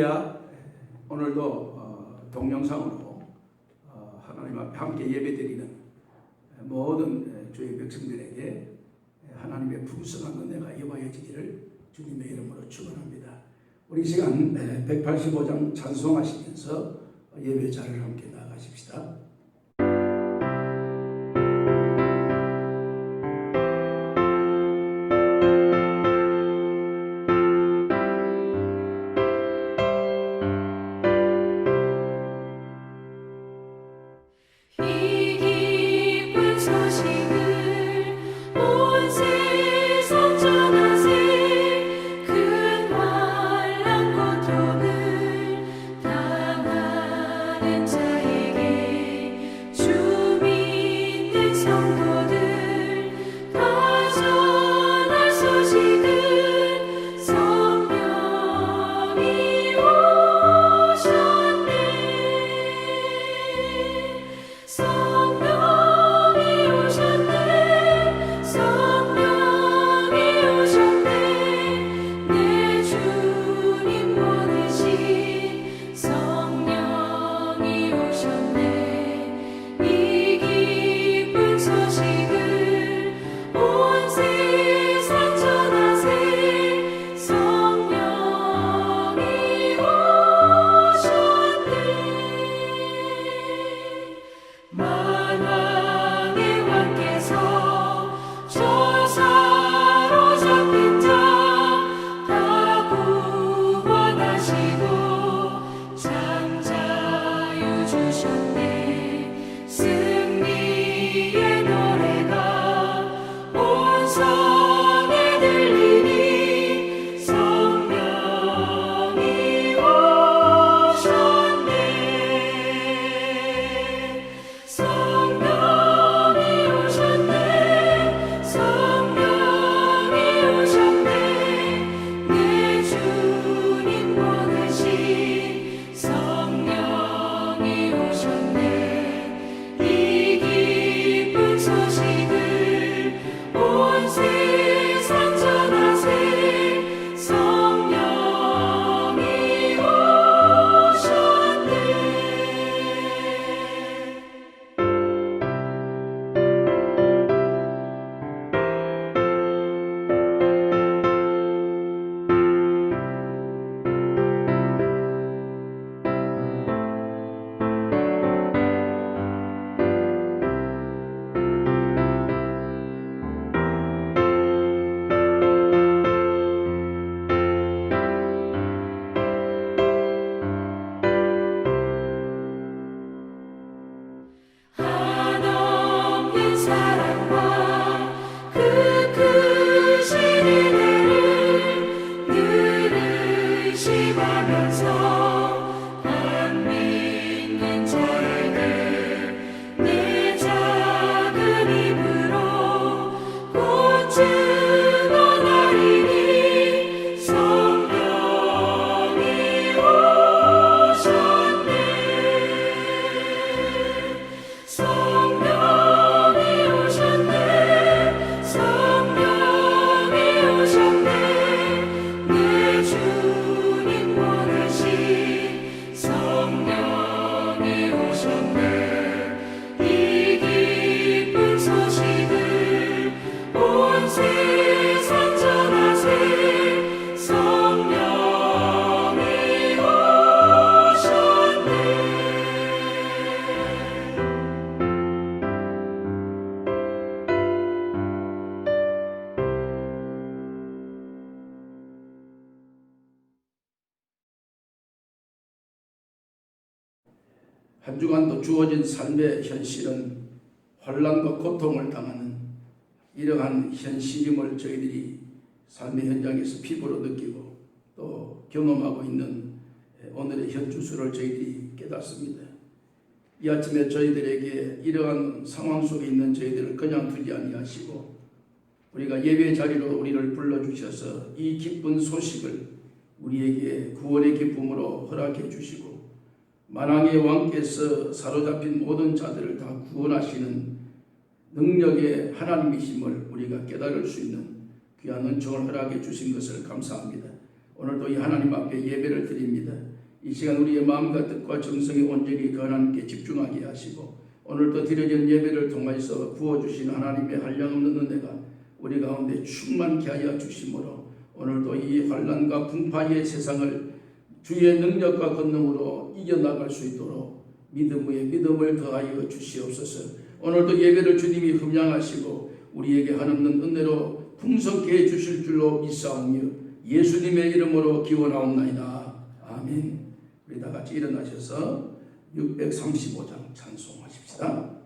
할렐루야. 오늘도 동영상으로 하나님 앞에 함께 예배드리는 모든 주의 백성들에게 하나님의 풍성한 은혜가 임하여지기를 주님의 이름으로 축원합니다. 우리 시간 185장 찬송하시면서 예배 자리를 함께 나가십시다. 한 주간도 주어진 삶의 현실은 환난과 고통을 당하는 이러한 현실임을 저희들이 삶의 현장에서 피부로 느끼고 또 경험하고 있는 오늘의 현주소를 저희들이 깨닫습니다. 이 아침에 저희들에게 이러한 상황 속에 있는 저희들을 그냥 두지 아니하시고 우리가 예배 자리로 우리를 불러주셔서 이 기쁜 소식을 우리에게 구원의 기쁨으로 허락해 주시고 만왕의 왕께서 사로잡힌 모든 자들을 다 구원하시는 능력의 하나님이심을 우리가 깨달을 수 있는 귀한 은총을 허락해 주신 것을 감사합니다. 오늘도 이 하나님 앞에 예배를 드립니다. 이 시간 우리의 마음과 뜻과 정성이 온전히 그 하나님께 집중하게 하시고 오늘도 드려진 예배를 통해서 부어주신 하나님의 한량없는 은혜가 우리 가운데 충만케 하여 주심으로 오늘도 이 환난과 풍파의 세상을 주의 능력과 권능으로 이겨나갈 수 있도록 믿음 위에 믿음을 더하여 주시옵소서. 오늘도 예배를 주님이 흠양하시고 우리에게 한없는 은혜로 풍성케 해주실 줄로 믿사오며 예수님의 이름으로 기원하옵나이다. 아멘. 우리 다 같이 일어나셔서 635장 찬송하십시다.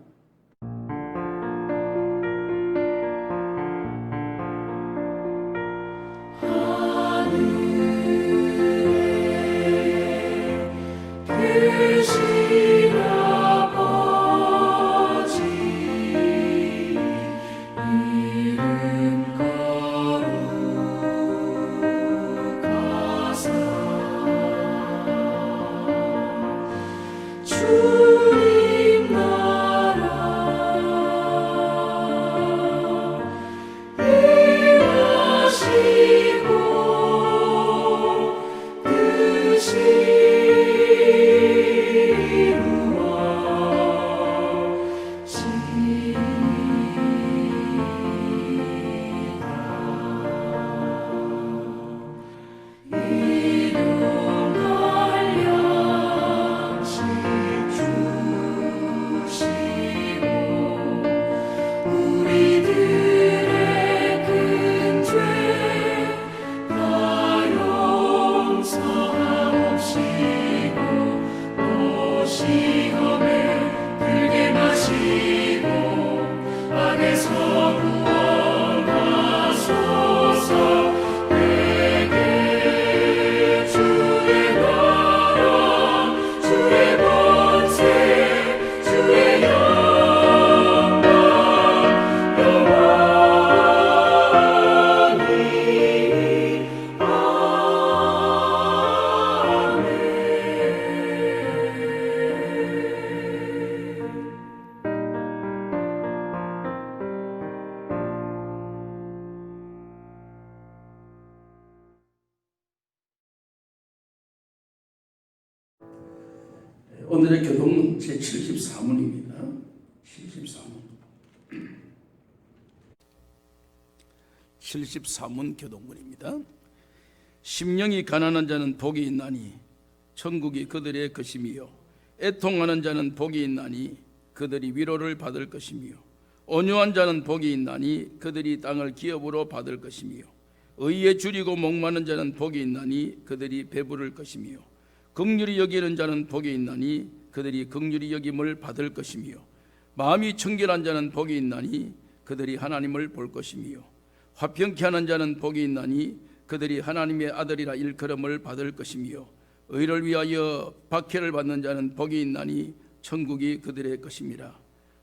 오늘의 교독은 제74문입니다. 74문 교독문입니다. 심령이 가난한 자는 복이 있나니 천국이 그들의 것이며 애통하는 자는 복이 있나니 그들이 위로를 받을 것이며 온유한 자는 복이 있나니 그들이 땅을 기업으로 받을 것이며 의에 줄이고 목마른 자는 복이 있나니 그들이 배부를 것이며 긍휼히 여기는 자는 복이 있나니 그들이 긍휼히 여김을 받을 것이며 마음이 청결한 자는 복이 있나니 그들이 하나님을 볼 것이며 화평케 하는 자는 복이 있나니 그들이 하나님의 아들이라 일컬음을 받을 것이며 의를 위하여 박해를 받는 자는 복이 있나니 천국이 그들의 것임이라.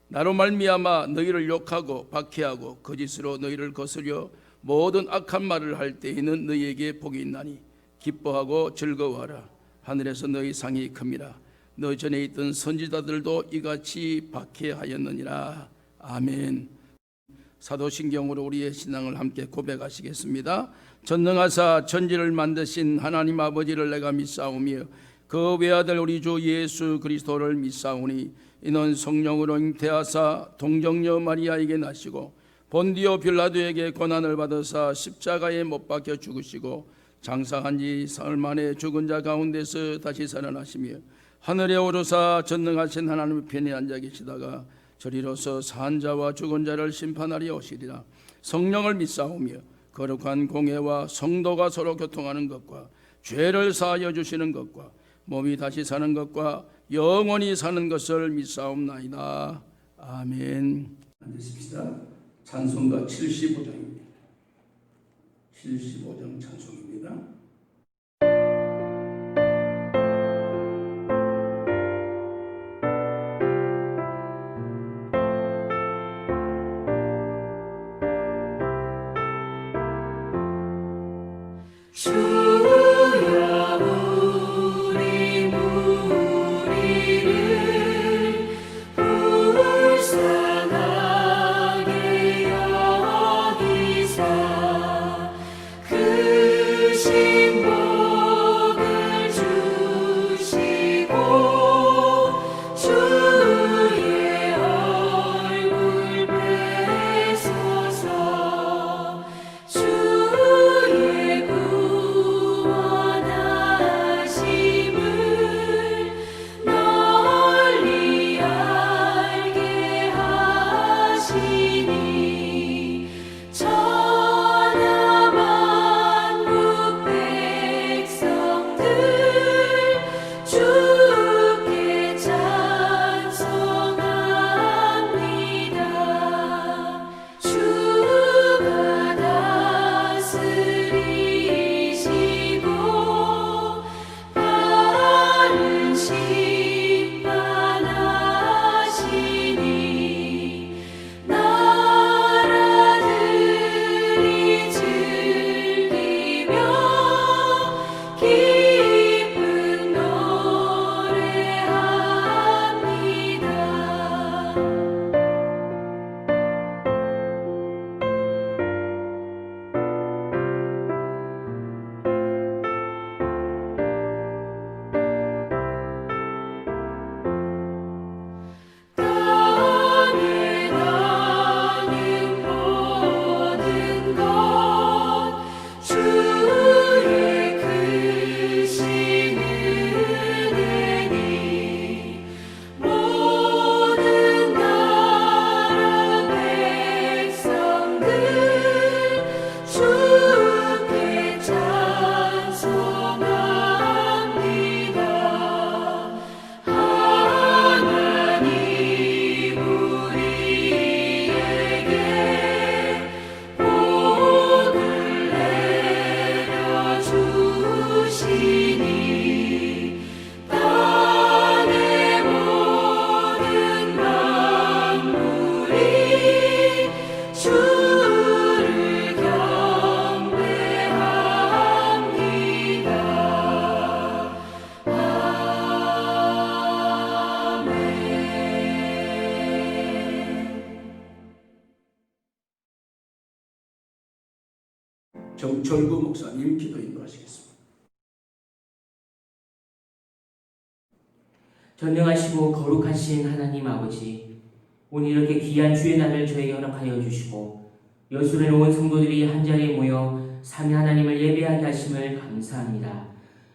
나로 말미암아 너희를 욕하고 박해하고 거짓으로 너희를 거스려 모든 악한 말을 할 때에는 너희에게 복이 있나니 기뻐하고 즐거워하라. 하늘에서 너희 상이 큽니다. 너 전에 있던 선지자들도 이같이 박해하였느니라. 아멘. 사도신경으로 우리의 신앙을 함께 고백하시겠습니다. 전능하사 천지를 만드신 하나님 아버지를 내가 믿사오며 그 외아들 우리 주 예수 그리스도를 믿사오니 이는 성령으로 잉태하사 동정녀 마리아에게 나시고 본디오 빌라도에게 고난을 받으사 십자가에 못 박혀 죽으시고 장사한 지 사흘 만에 죽은 자 가운데서 다시 살아나시며 하늘에 오르사 전능하신 하나님의 편에 앉아 계시다가 저리로서 산 자와 죽은 자를 심판하려 오시리라. 성령을 믿사오며 거룩한 공회와 성도가 서로 교통하는 것과 죄를 사하여 주시는 것과 몸이 다시 사는 것과 영원히 사는 것을 믿사옵나이다. 아멘. 앉으십시다. 찬송가 75장입니다. 75장 찬송입니다. 그 정철구 목사님 기도 인도하시겠습니다. 전능하시고 거룩하신 하나님 아버지, 오늘 이렇게 귀한 주의 날을 저에게 허락하여 주시고 여수를 온 성도들이 한자리에 모여 삼위 하나님을 예배하게 하심을 감사합니다.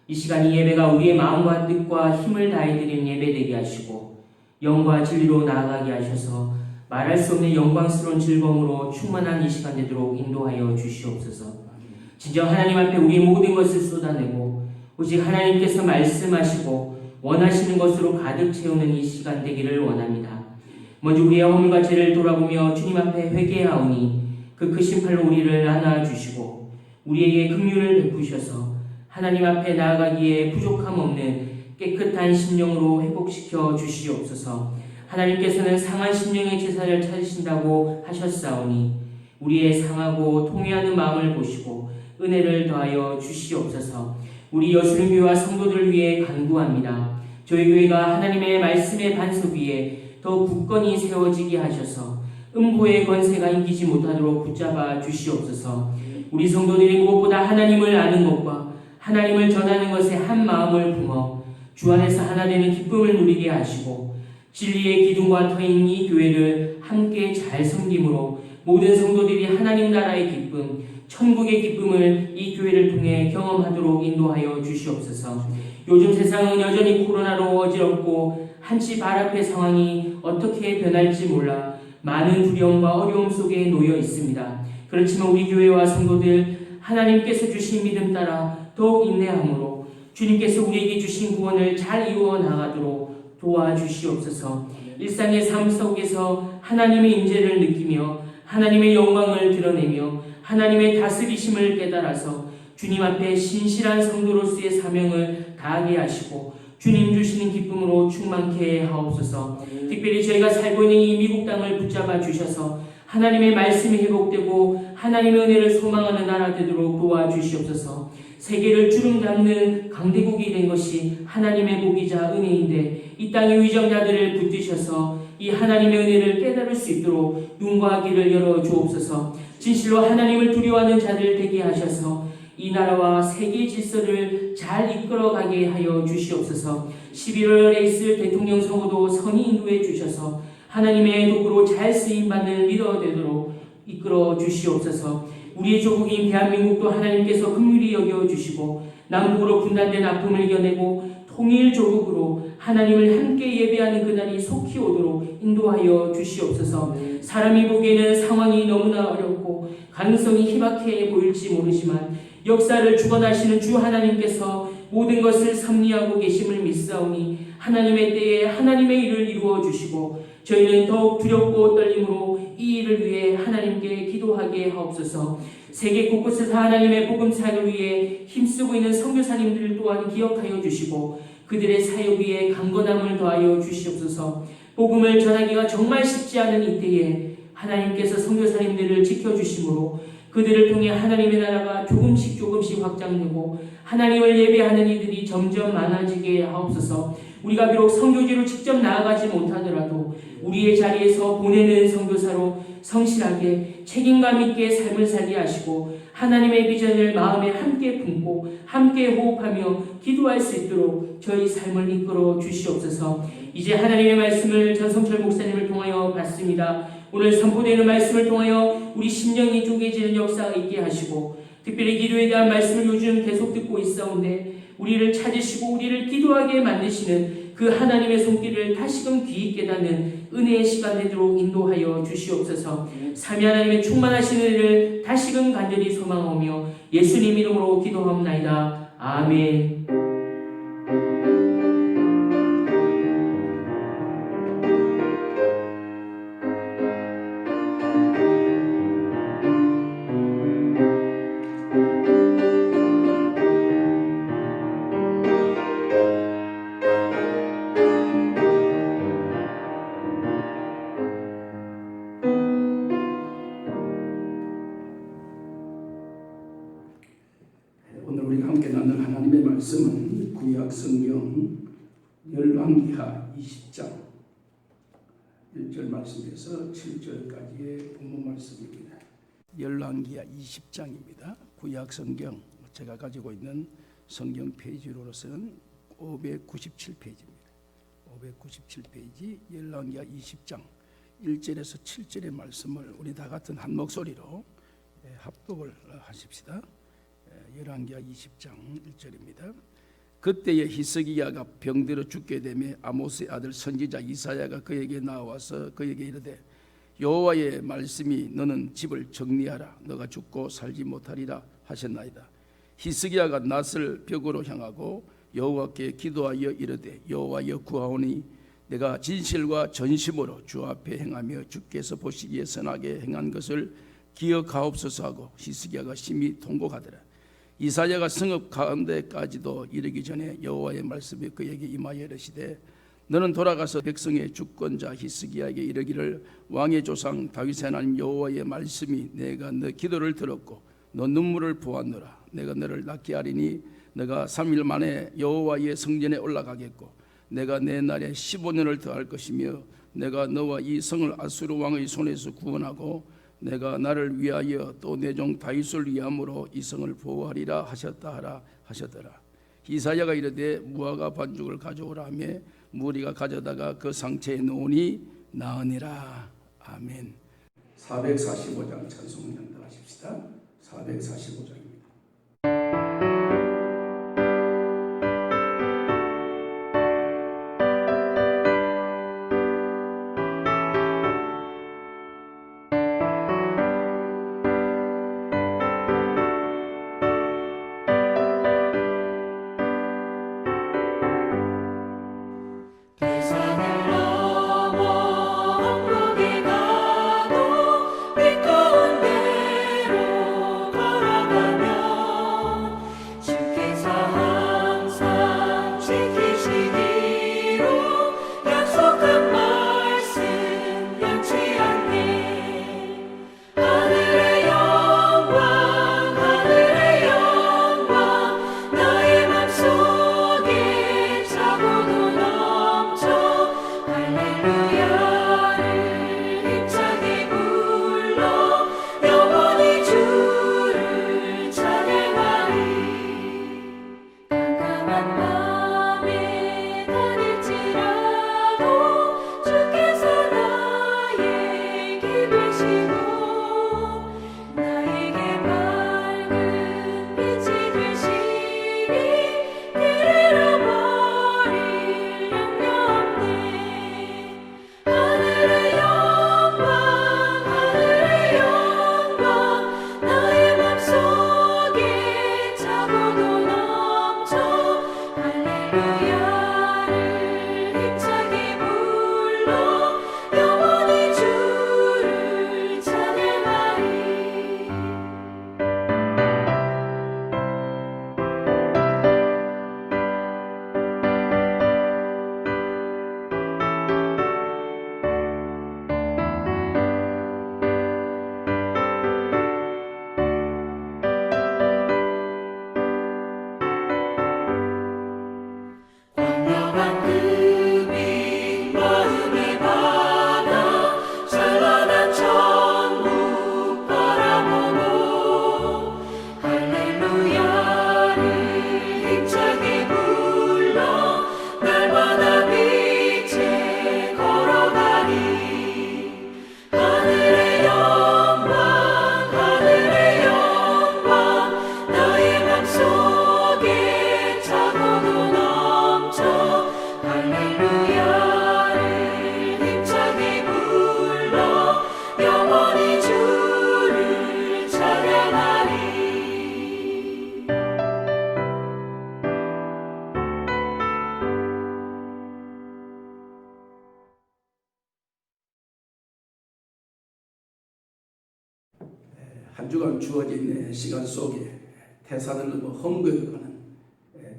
이 시간 이 예배가 우리의 마음과 뜻과 힘을 다해 드리는 예배 되게 하시고 영과 진리로 나아가게 하셔서 말할 수 없는 영광스러운 즐거움으로 충만한 이 시간 되도록 인도하여 주시옵소서. 진정 하나님 앞에 우리의 모든 것을 쏟아내고 오직 하나님께서 말씀하시고 원하시는 것으로 가득 채우는 이 시간 되기를 원합니다. 먼저 우리의 허물과 죄를 돌아보며 주님 앞에 회개하오니 그 크신 팔로 우리를 안아주시고 우리에게 긍휼을 베푸셔서 하나님 앞에 나아가기에 부족함 없는 깨끗한 심령으로 회복시켜 주시옵소서. 하나님께서는 상한 심령의 제사를 찾으신다고 하셨사오니 우리의 상하고 통회하는 마음을 보시고 은혜를 더하여 주시옵소서. 우리 여수름교회와 성도들을 위해 간구합니다. 저희 교회가 하나님의 말씀의 반석 위에 더 굳건히 세워지게 하셔서 음보의 권세가 이기지 못하도록 붙잡아 주시옵소서. 우리 성도들이 무엇보다 하나님을 아는 것과 하나님을 전하는 것에 한 마음을 품어 주 안에서 하나 되는 기쁨을 누리게 하시고 진리의 기둥과 터인 이 교회를 함께 잘 섬김으로 모든 성도들이 하나님 나라의 기쁨, 천국의 기쁨을 이 교회를 통해 경험하도록 인도하여 주시옵소서. 요즘 세상은 여전히 코로나로 어지럽고 한치 발 앞의 상황이 어떻게 변할지 몰라 많은 두려움과 어려움 속에 놓여 있습니다. 그렇지만 우리 교회와 성도들 하나님께서 주신 믿음 따라 더욱 인내함으로 주님께서 우리에게 주신 구원을 잘 이루어 나가도록 도와주시옵소서. 일상의 삶 속에서 하나님의 임재를 느끼며 하나님의 영광을 드러내며 하나님의 다스리심을 깨달아서 주님 앞에 신실한 성도로서의 사명을 다하게 하시고 주님 주시는 기쁨으로 충만케 하옵소서. 특별히 저희가 살고 있는 이 미국 땅을 붙잡아 주셔서 하나님의 말씀이 회복되고 하나님의 은혜를 소망하는 나라 되도록 도와주시옵소서. 세계를 주름 잡는 강대국이 된 것이 하나님의 복이자 은혜인데 이 땅의 위정자들을 붙드셔서 이 하나님의 은혜를 깨달을 수 있도록 눈과 귀를 열어 주옵소서. 진실로 하나님을 두려워하는 자들 되게 하셔서 이 나라와 세계 질서를 잘 이끌어가게 하여 주시옵소서. 11월에 있을 대통령 선거도 선히 인도해 주셔서 하나님의 도구로 잘 쓰임받는 리더 되도록 이끌어 주시옵소서. 우리의 조국인 대한민국도 하나님께서 긍휼히 여겨주시고 남북으로 분단된 아픔을 이겨내고 통일 조국으로 하나님을 함께 예배하는 그날이 속히 오도록 인도하여 주시옵소서. 사람이 보기에는 상황이 너무나 어렵고 가능성이 희박해 보일지 모르지만 역사를 주관하시는 주 하나님께서 모든 것을 섭리하고 계심을 믿사오니 하나님의 때에 하나님의 일을 이루어 주시고 저희는 더욱 두렵고 떨림으로 이 일을 위해 하나님께 기도하게 하옵소서. 세계 곳곳에서 하나님의 복음 사역을 위해 힘쓰고 있는 선교사님들을 또한 기억하여 주시고 그들의 사역 위에 강건함을 더하여 주시옵소서. 복음을 전하기가 정말 쉽지 않은 이때에 하나님께서 선교사님들을 지켜주심으로 그들을 통해 하나님의 나라가 조금씩 확장되고 하나님을 예배하는 이들이 점점 많아지게 하옵소서. 우리가 비록 선교지로 직접 나아가지 못하더라도 우리의 자리에서 보내는 선교사로 성실하게 책임감 있게 삶을 살게 하시고 하나님의 비전을 마음에 함께 품고 함께 호흡하며 기도할 수 있도록 저희 삶을 이끌어 주시옵소서. 이제 하나님의 말씀을 전성철 목사님을 통하여 받습니다. 오늘 선포되는 말씀을 통하여 우리 심령이 쪼개지는 역사가 있게 하시고 특별히 기도에 대한 말씀을 요즘 계속 듣고 있사온데 우리를 찾으시고 우리를 기도하게 만드시는 그 하나님의 손길을 다시금 귀히 깨닫는 은혜의 시간 되도록 인도하여 주시옵소서. 삼위 하나님의 충만하신 은혜를 다시금 간절히 소망하며 예수님 이름으로 기도하옵나이다. 아멘. 오늘 우리가 함께 나눌 하나님의 말씀은 구약 성경 열왕기하 20장 1절 말씀에서 7절까지의 본문 말씀입니다. 열왕기하 20장입니다. 구약 성경 제가 가지고 있는 성경 페이지로서는 597페이지입니다. 597페이지 열왕기하 20장 1절에서 7절의 말씀을 우리 다 같은 한 목소리로 합독을 하십시다. 열왕기하 20장 1절입니다. 그때에 히스기야가 병들어 죽게 되매 아모스의 아들 선지자 이사야가 그에게 나와서 그에게 이르되 여호와의 말씀이 너는 집을 정리하라 너가 죽고 살지 못하리라 하셨나이다. 히스기야가 낫을 벽으로 향하고 여호와께 기도하여 이르되 여호와여 구하오니 내가 진실과 전심으로 주 앞에 행하며 주께서 보시기에 선하게 행한 것을 기억하옵소서 하고 히스기야가 심히 통곡하더라. 이사야가 성읍 가운데까지도 이르기 전에 여호와의 말씀이 그에게 임하여 이르시되 너는 돌아가서 백성의 주권자 히스기야에게 이르기를 왕의 조상 다윗의 하나님 여호와의 말씀이 내가 너 기도를 들었고 너 눈물을 보았노라. 내가 너를 낫게 하리니 너가 3일 만에 여호와의 성전에 올라가겠고 내가 내 날에 15년을 더할 것이며 내가 너와 이 성을 아수르 왕의 손에서 구원하고 내가 나를 위하여 또 내 종 다윗을 위함으로 이 성을 보호하리라 하셨다 하라 하셨더라. 이사야가 이르되 무화과 반죽을 가져오라 하며 무리가 가져다가 그 상체에 놓으니 나으니라. 아멘. 445장 찬송 연달하십시다. 445장입니다. 한 주간 주어진 시간 속에 태산을 넘어 험거해가는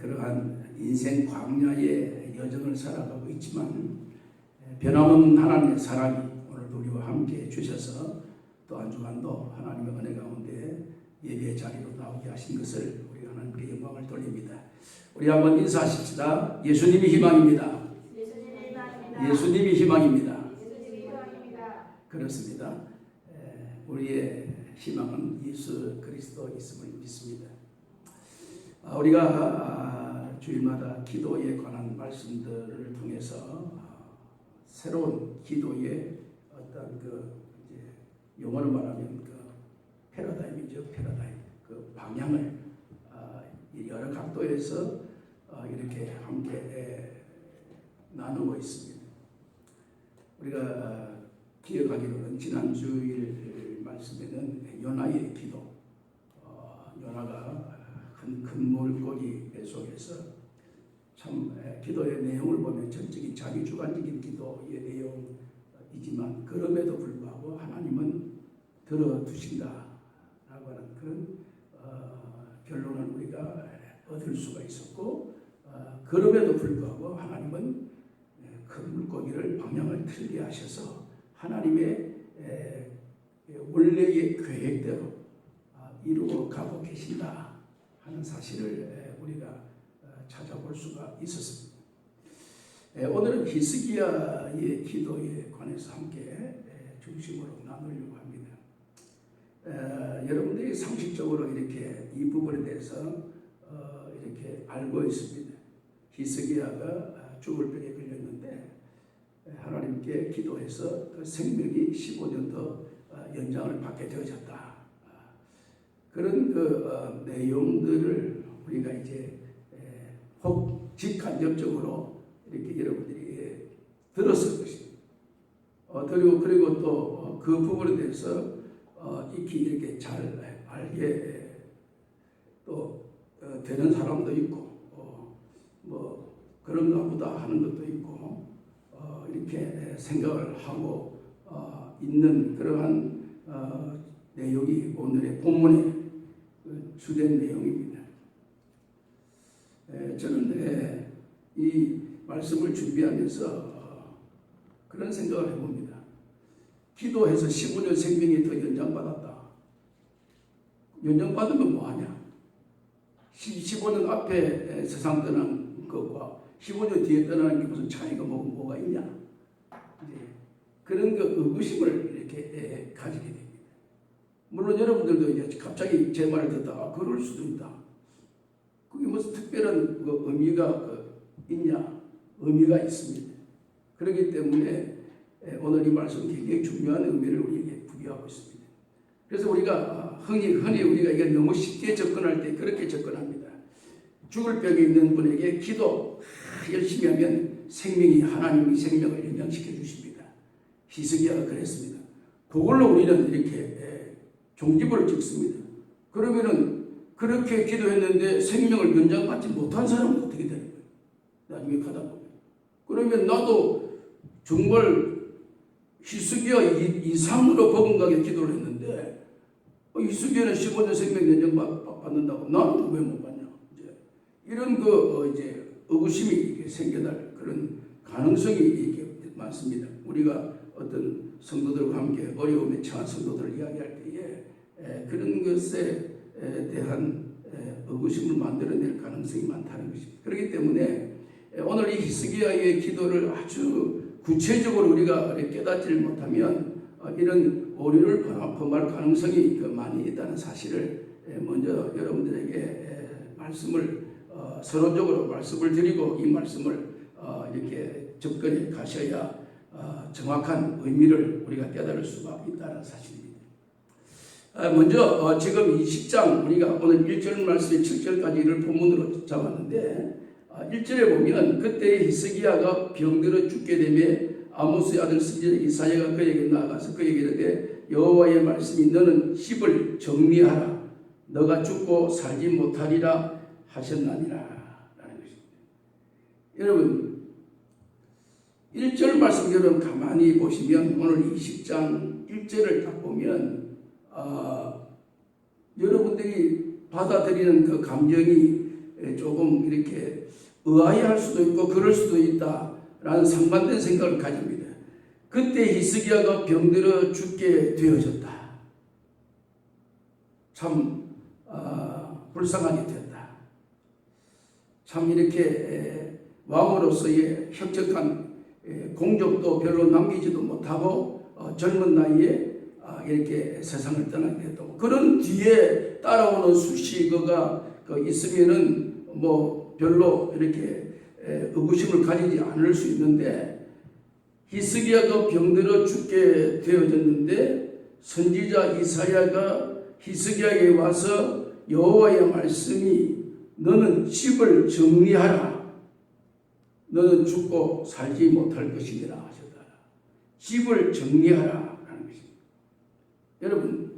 그러한 인생 광야의 여정을 살아가고 있지만 변함없는 하나님의 사랑이 오늘도 우리와 함께 주셔서 또 한 주간도 하나님의 은혜 가운데 예배의 자리로 나오게 하신 것을 우리 하나님께 영광을 돌립니다. 우리 한번 인사하십시다. 예수님이 희망입니다. 예수님이 희망입니다. 그렇습니다. 우리의 희망은 예수 그리스도 있음을 믿습니다. 우리가 주일마다 기도에 관한 말씀들을 통해서 새로운 기도의 어떤 영어로 말하면 패러다임이죠. 패러다임. 그 방향을 여러 각도에서 이렇게 함께 나누고 있습니다. 우리가 기억하기로는 지난 주일 말씀에는 요나의 기도, 요나가 큰 물고기 배 속에서 참 기도의 내용을 보면 전적인 자기 주관적인 기도의 내용이지만 그럼에도 불구하고 하나님은 들어두신다라고 하는 그런 결론을 우리가 얻을 수가 있었고, 그럼에도 불구하고 하나님은 그 물고기를 방향을 틀게 하셔서 하나님의 원래의 계획대로 이루어 가고 계신다 하는 사실을 우리가 찾아볼 수가 있었습니다. 오늘은 히스기야의 기도에 관해서 함께 중심으로 나누려고 합니다. 여러분들이 상식적으로 이렇게 이 부분에 대해서 이렇게 알고 있습니다. 히스기야가 죽을 병에 걸렸는데 하나님께 기도해서 그 생명이 15년 더 연장을 받게 되어졌다. 그런 내용들을 우리가 이제 혹 직간접적으로 이렇게 여러분들이 들었을 것입니다. 그리고 또 그 부분에 대해서 익히 이렇게 잘 알게 또 되는 사람도 있고 뭐 그런가 보다 하는 것도 있고 이렇게 생각을 하고 있는 그러한 내용이 오늘의 본문의 주된 내용입니다. 저는 이 말씀을 준비하면서 그런 생각을 해봅니다. 기도해서 15년 생명이 더 연장받았다. 연장받으면 뭐하냐? 15년 앞에 세상 떠난 것과 15년 뒤에 떠나는 게 무슨 차이가 뭐가 있냐? 그런 의구심을 이렇게 가지게 됩니다. 물론 여러분들도 이제 갑자기 제 말을 듣다가 그럴 수도 있다. 그게 무슨 특별한 의미가 있냐? 의미가 있습니다. 그렇기 때문에 오늘 이 말씀은 굉장히 중요한 의미를 우리에게 부여하고 있습니다. 그래서 우리가 흔히 우리가 이게 너무 쉽게 접근할 때 그렇게 접근합니다. 죽을 병에 있는 분에게 기도 열심히 하면 하나님이 생명을 연장시켜 주십니다. 히스기야가 그랬습니다. 그걸로 우리는 이렇게 종지부를 찍습니다. 그러면은 그렇게 기도했는데 생명을 연장받지 못한 사람은 어떻게 되는 거예요? 나중에 가다 보면. 그러면 나도 정말 히스기야 이상으로 버금가게 기도를 했는데 히스기야는 15년 생명 연장 받는다고 나는 왜 못 받냐? 이런 이제 의구심이 생겨날 그런 가능성이 이렇게 많습니다. 우리가 어떤 성도들과 함께 어려움에 처한 성도들을 이야기할 때에 그런 것에 대한 의구심을 만들어낼 가능성이 많다는 것입니다. 그렇기 때문에 오늘 이 히스기야의 기도를 아주 구체적으로 우리가 깨닫지를 못하면 이런 오류를 범할 가능성이 많이 있다는 사실을 먼저 여러분들에게 말씀을 서론적으로 말씀을 드리고 이 말씀을 이렇게 접근해 가셔야 정확한 의미를 우리가 깨달을 수가 있다는 사실입니다. 먼저 지금 이 10장 우리가 오늘 1절 말씀에 7절까지를 본문으로 잡았는데 1절에 보면 그때 히스기야가 병들어 죽게 되며 아모스의 아들 선지자 이사야가 그에게 나아가서 그에게 이르되 여호와의 말씀이 너는 씹을 정리하라 너가 죽고 살지 못하리라 하셨나니라 라는 것입니다. 여러분 1절 말씀 여러분 가만히 보시면 오늘 20장 1절을 딱 보면 여러분들이 받아들이는 그 감정이 조금 이렇게 의아해할 수도 있고 그럴 수도 있다라는 상반된 생각을 가집니다. 그때 히스기야가 병들어 죽게 되어졌다. 참 불쌍하게 되었다. 참 이렇게 왕으로서의 혁혁한 공적도 별로 남기지도 못하고 젊은 나이에 이렇게 세상을 떠나게 됐고, 그런 뒤에 따라오는 수식어가 있으면은 뭐 별로 이렇게 의구심을 가지지 않을 수 있는데, 히스기야가 병들어 죽게 되어졌는데 선지자 이사야가 히스기야에게 와서 여호와의 말씀이 너는 집을 정리하라. 너는 죽고 살지 못할 것이니라 하셨다. 집을 정리하라 라는 것입니다. 여러분,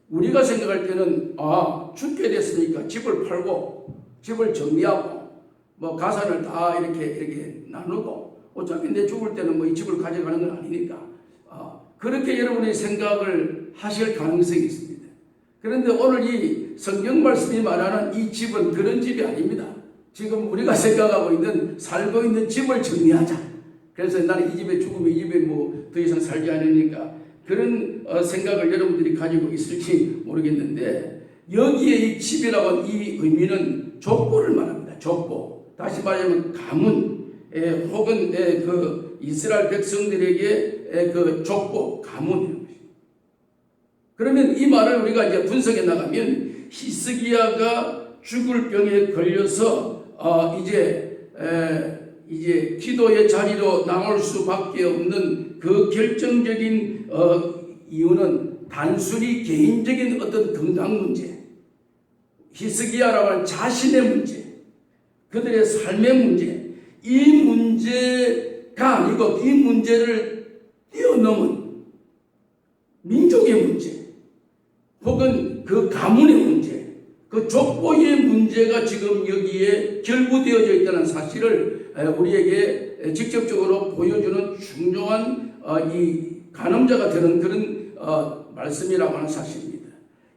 우리가 생각할 때는 죽게 됐으니까 집을 팔고 집을 정리하고 뭐 가산을 다 이렇게 나누고 어차피 내 죽을 때는 뭐 이 집을 가져가는 건 아니니까 그렇게 여러분이 생각을 하실 가능성이 있습니다. 그런데 오늘 이 성경 말씀이 말하는 이 집은 그런 집이 아닙니다. 지금 우리가 생각하고 있는 살고 있는 집을 정리하자. 그래서 나는 이 집에 죽으면 이 집에 뭐 더 이상 살지 않으니까 그런 생각을 여러분들이 가지고 있을지 모르겠는데, 여기에 이 집이라고 하는 이 의미는 족보를 말합니다. 족보. 다시 말하면 가문, 혹은 그 이스라엘 백성들에게 그 족보, 가문이라는 것입니다. 그러면 이 말을 우리가 이제 분석해 나가면, 히스기야가 죽을 병에 걸려서 이제 기도의 자리로 나올 수밖에 없는 그 결정적인 이유는 단순히 개인적인 어떤 건강 문제, 히스기야라고 하는 자신의 문제, 그들의 삶의 문제, 이 문제가 아니고 이 문제를 뛰어넘은 민족의 문제, 혹은 그 가문의 문제, 그 족보의 문제가 지금 여기에 결부되어져 있다는 사실을 우리에게 직접적으로 보여주는 중요한 이 간음자가 되는 그런 말씀이라고 하는 사실입니다.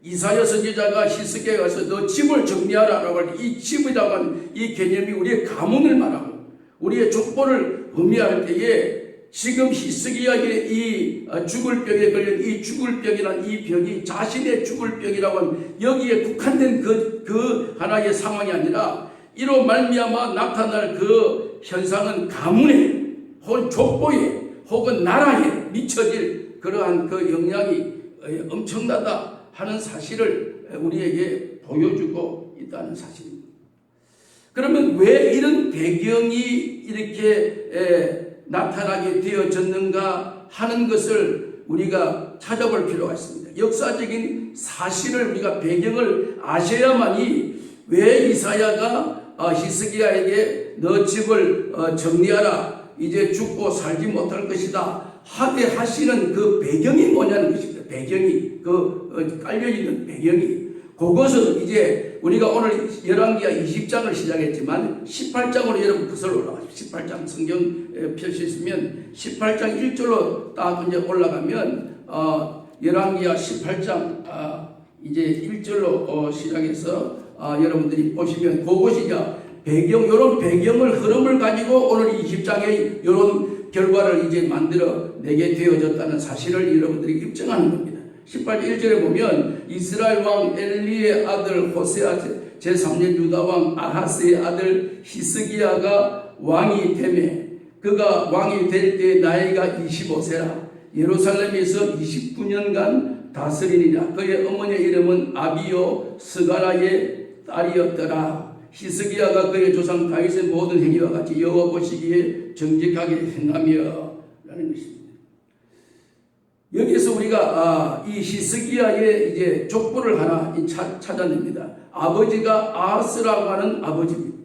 이사야 선지자가 히스기야에 가서 너 집을 정리하라라고 할 때 이 집이라고 하는 이 개념이 우리의 가문을 말하고 우리의 족보를 의미할 때에, 지금 히스기야의 이 죽을 병에 걸린 이 죽을 병이라는 이 병이 자신의 죽을 병이라고 하는 여기에 국한된 그 하나의 상황이 아니라, 이로 말미암아 나타날 그 현상은 가문에 혹은 족보에 혹은 나라에 미쳐질 그러한 그 영향이 엄청나다 하는 사실을 우리에게 보여주고 있다는 사실입니다. 그러면 왜 이런 배경이 이렇게 나타나게 되어졌는가 하는 것을 우리가 찾아볼 필요가 있습니다. 역사적인 사실을 우리가 배경을 아셔야만이 왜 이사야가 히스기야에게 너 집을 정리하라, 이제 죽고 살지 못할 것이다 하게 하시는 그 배경이 뭐냐는 것입니다. 배경이, 깔려있는 배경이. 그것은 이제 우리가 오늘 열왕기하 20장을 시작했지만 18장으로 여러분 그슬 올라가십시오. 18장 성경 펼쳐 있으면 18장 1절로 딱 이제 올라가면 열왕기하 18장 이제 1절로 시작해서 여러분들이 보시면 그것이 이제 배경, 이런 배경을 흐름을 가지고 오늘 20장에 이런 결과를 이제 만들어 내게 되어졌다는 사실을 여러분들이 입증하는 겁니다. 18절 1절에 보면 이스라엘 왕 엘리의 아들 호세아 제3년 유다 왕 아하스의 아들 히스기야가 왕이 되매 그가 왕이 될 때 나이가 25세라 예루살렘에서 29년간 다스리니라. 그의 어머니의 이름은 아비요 스가라의 딸이었더라. 히스기야가 그의 조상 다윗의 모든 행위와 같이 여호와 보시기에 정직하게 행하며 라는 것입니다. 여기서 우리가 이 히스기야의 이제 족보를 하나 찾아냅니다. 아버지가 아하스라고 하는 아버지입니다.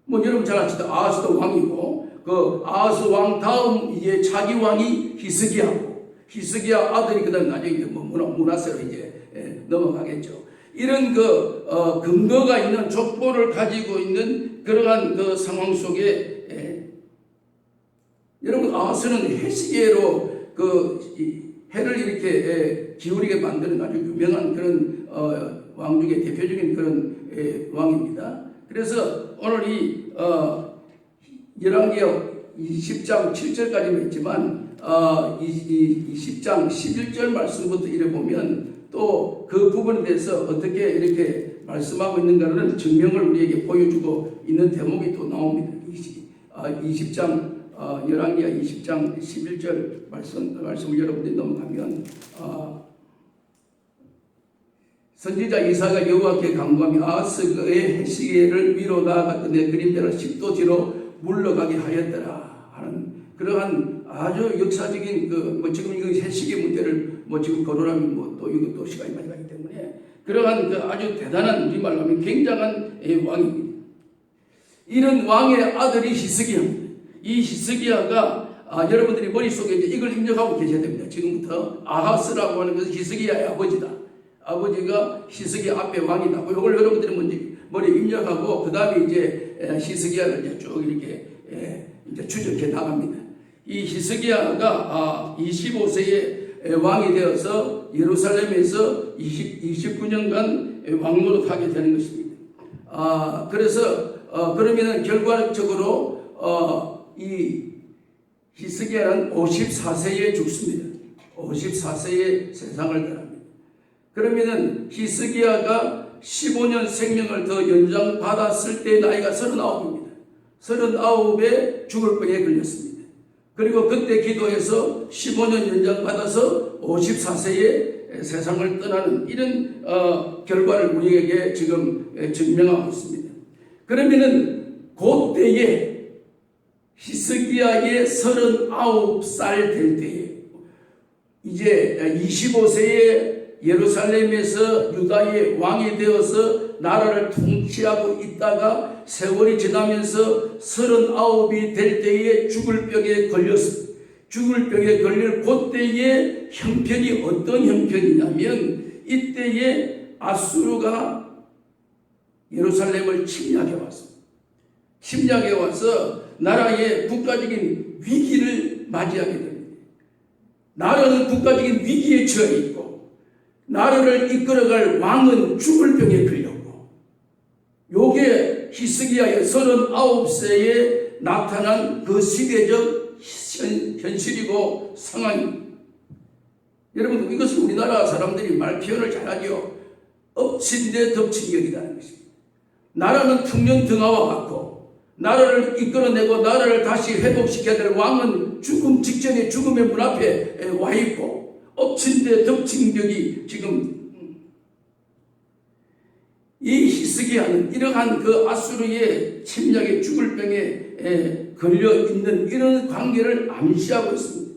뭐 여러분 잘 아시다. 아하스도 왕이고 그 아하스 왕 다음 이제 차기 왕이 히스기야고 히스기야 아들이 그다음 나중에 뭐 므낫세로 이제 넘어가겠죠. 이런 근거가 있는 족보를 가지고 있는 그러한 그 상황 속에 여러분 아하스는 해시계로 해를 이렇게 기울이게 만드는 아주 유명한 그런 왕 중에 대표적인 그런 왕입니다. 그래서 오늘 이 열왕기하 20장 7절까지는 했지만 20장 11절 말씀부터 이래 보면 또 그 부분에 대해서 어떻게 이렇게 말씀하고 있는가를 증명을 우리에게 보여주고 있는 대목이 또 나옵니다. 20장 열왕기하 20장 11절 말씀을 여러분들이 넘어가면 선지자 이사야가 여호와께 간구하며 아하스의 해시계를 위로 나아갔더니 그림자를 10도 뒤로 물러가게 하였더라 하는 그러한 아주 역사적인 지금 이거 해시계 문제를 지금 거론하면 또 이것도 시간이 많이 가기 때문에 그러한 아주 대단한 우리말로 하면 굉장한 왕입니다. 이런 왕의 아들이 히스기야입니다. 이 히스기야가 여러분들이 머릿속에 이제 이걸 입력하고 계셔야 됩니다. 지금부터 아하스라고 하는 것은 히스기야의 아버지다. 아버지가 히스기야 앞에 왕이다. 이걸 여러분들이 먼저 머리에 입력하고 그 다음에 이제 히스기야를 이제 쭉 이렇게 이제 추적해 나갑니다. 이 히스기야가 25세에 왕이 되어서 예루살렘에서 29년간 왕노릇하게 되는 것입니다. 그래서 그러면은 결과적으로 이 히스기야는 54세에 죽습니다. 54세에 세상을 떠납니다. 그러면은 히스기야가 15년 생명을 더 연장받았을 때 나이가 39입니다. 39에 죽을 병에 걸렸습니다. 그리고 그때 기도해서 15년 연장받아서 54세에 세상을 떠나는 이런 결과를 우리에게 지금 증명하고 있습니다. 그러면은 그때에 히스기야의 39살 될 때에 이제 25세에 예루살렘에서 유다의 왕이 되어서 나라를 통치하고 있다가 세월이 지나면서 39이 될 때에 죽을 병에 걸렸습니다. 죽을 병에 걸릴 그때의 형편이 어떤 형편이냐면 이때에 아수르가 예루살렘을 침략해 왔습니다. 침략해 와서 나라의 국가적인 위기를 맞이하게 됩니다. 나라는 국가적인 위기에 처해 있고 나라를 이끌어갈 왕은 죽을 병에 걸렸고 요게 히스기야의 39세에 나타난 그 시대적 현실이고 상황입니다. 여러분 이것은 우리나라 사람들이 말 표현을 잘하죠. 엎친 데 덮친 격이라는 것입니다. 나라는 풍년등화와 같고 나라를 이끌어내고 나라를 다시 회복시켜야 될 왕은 죽음 직전에 죽음의 문 앞에 와 있고 엎친 데 덮친 격이 지금 이 히스기야는 이러한 그 아수르의 침략에 죽을 병에 걸려 있는 이런 관계를 암시하고 있습니다.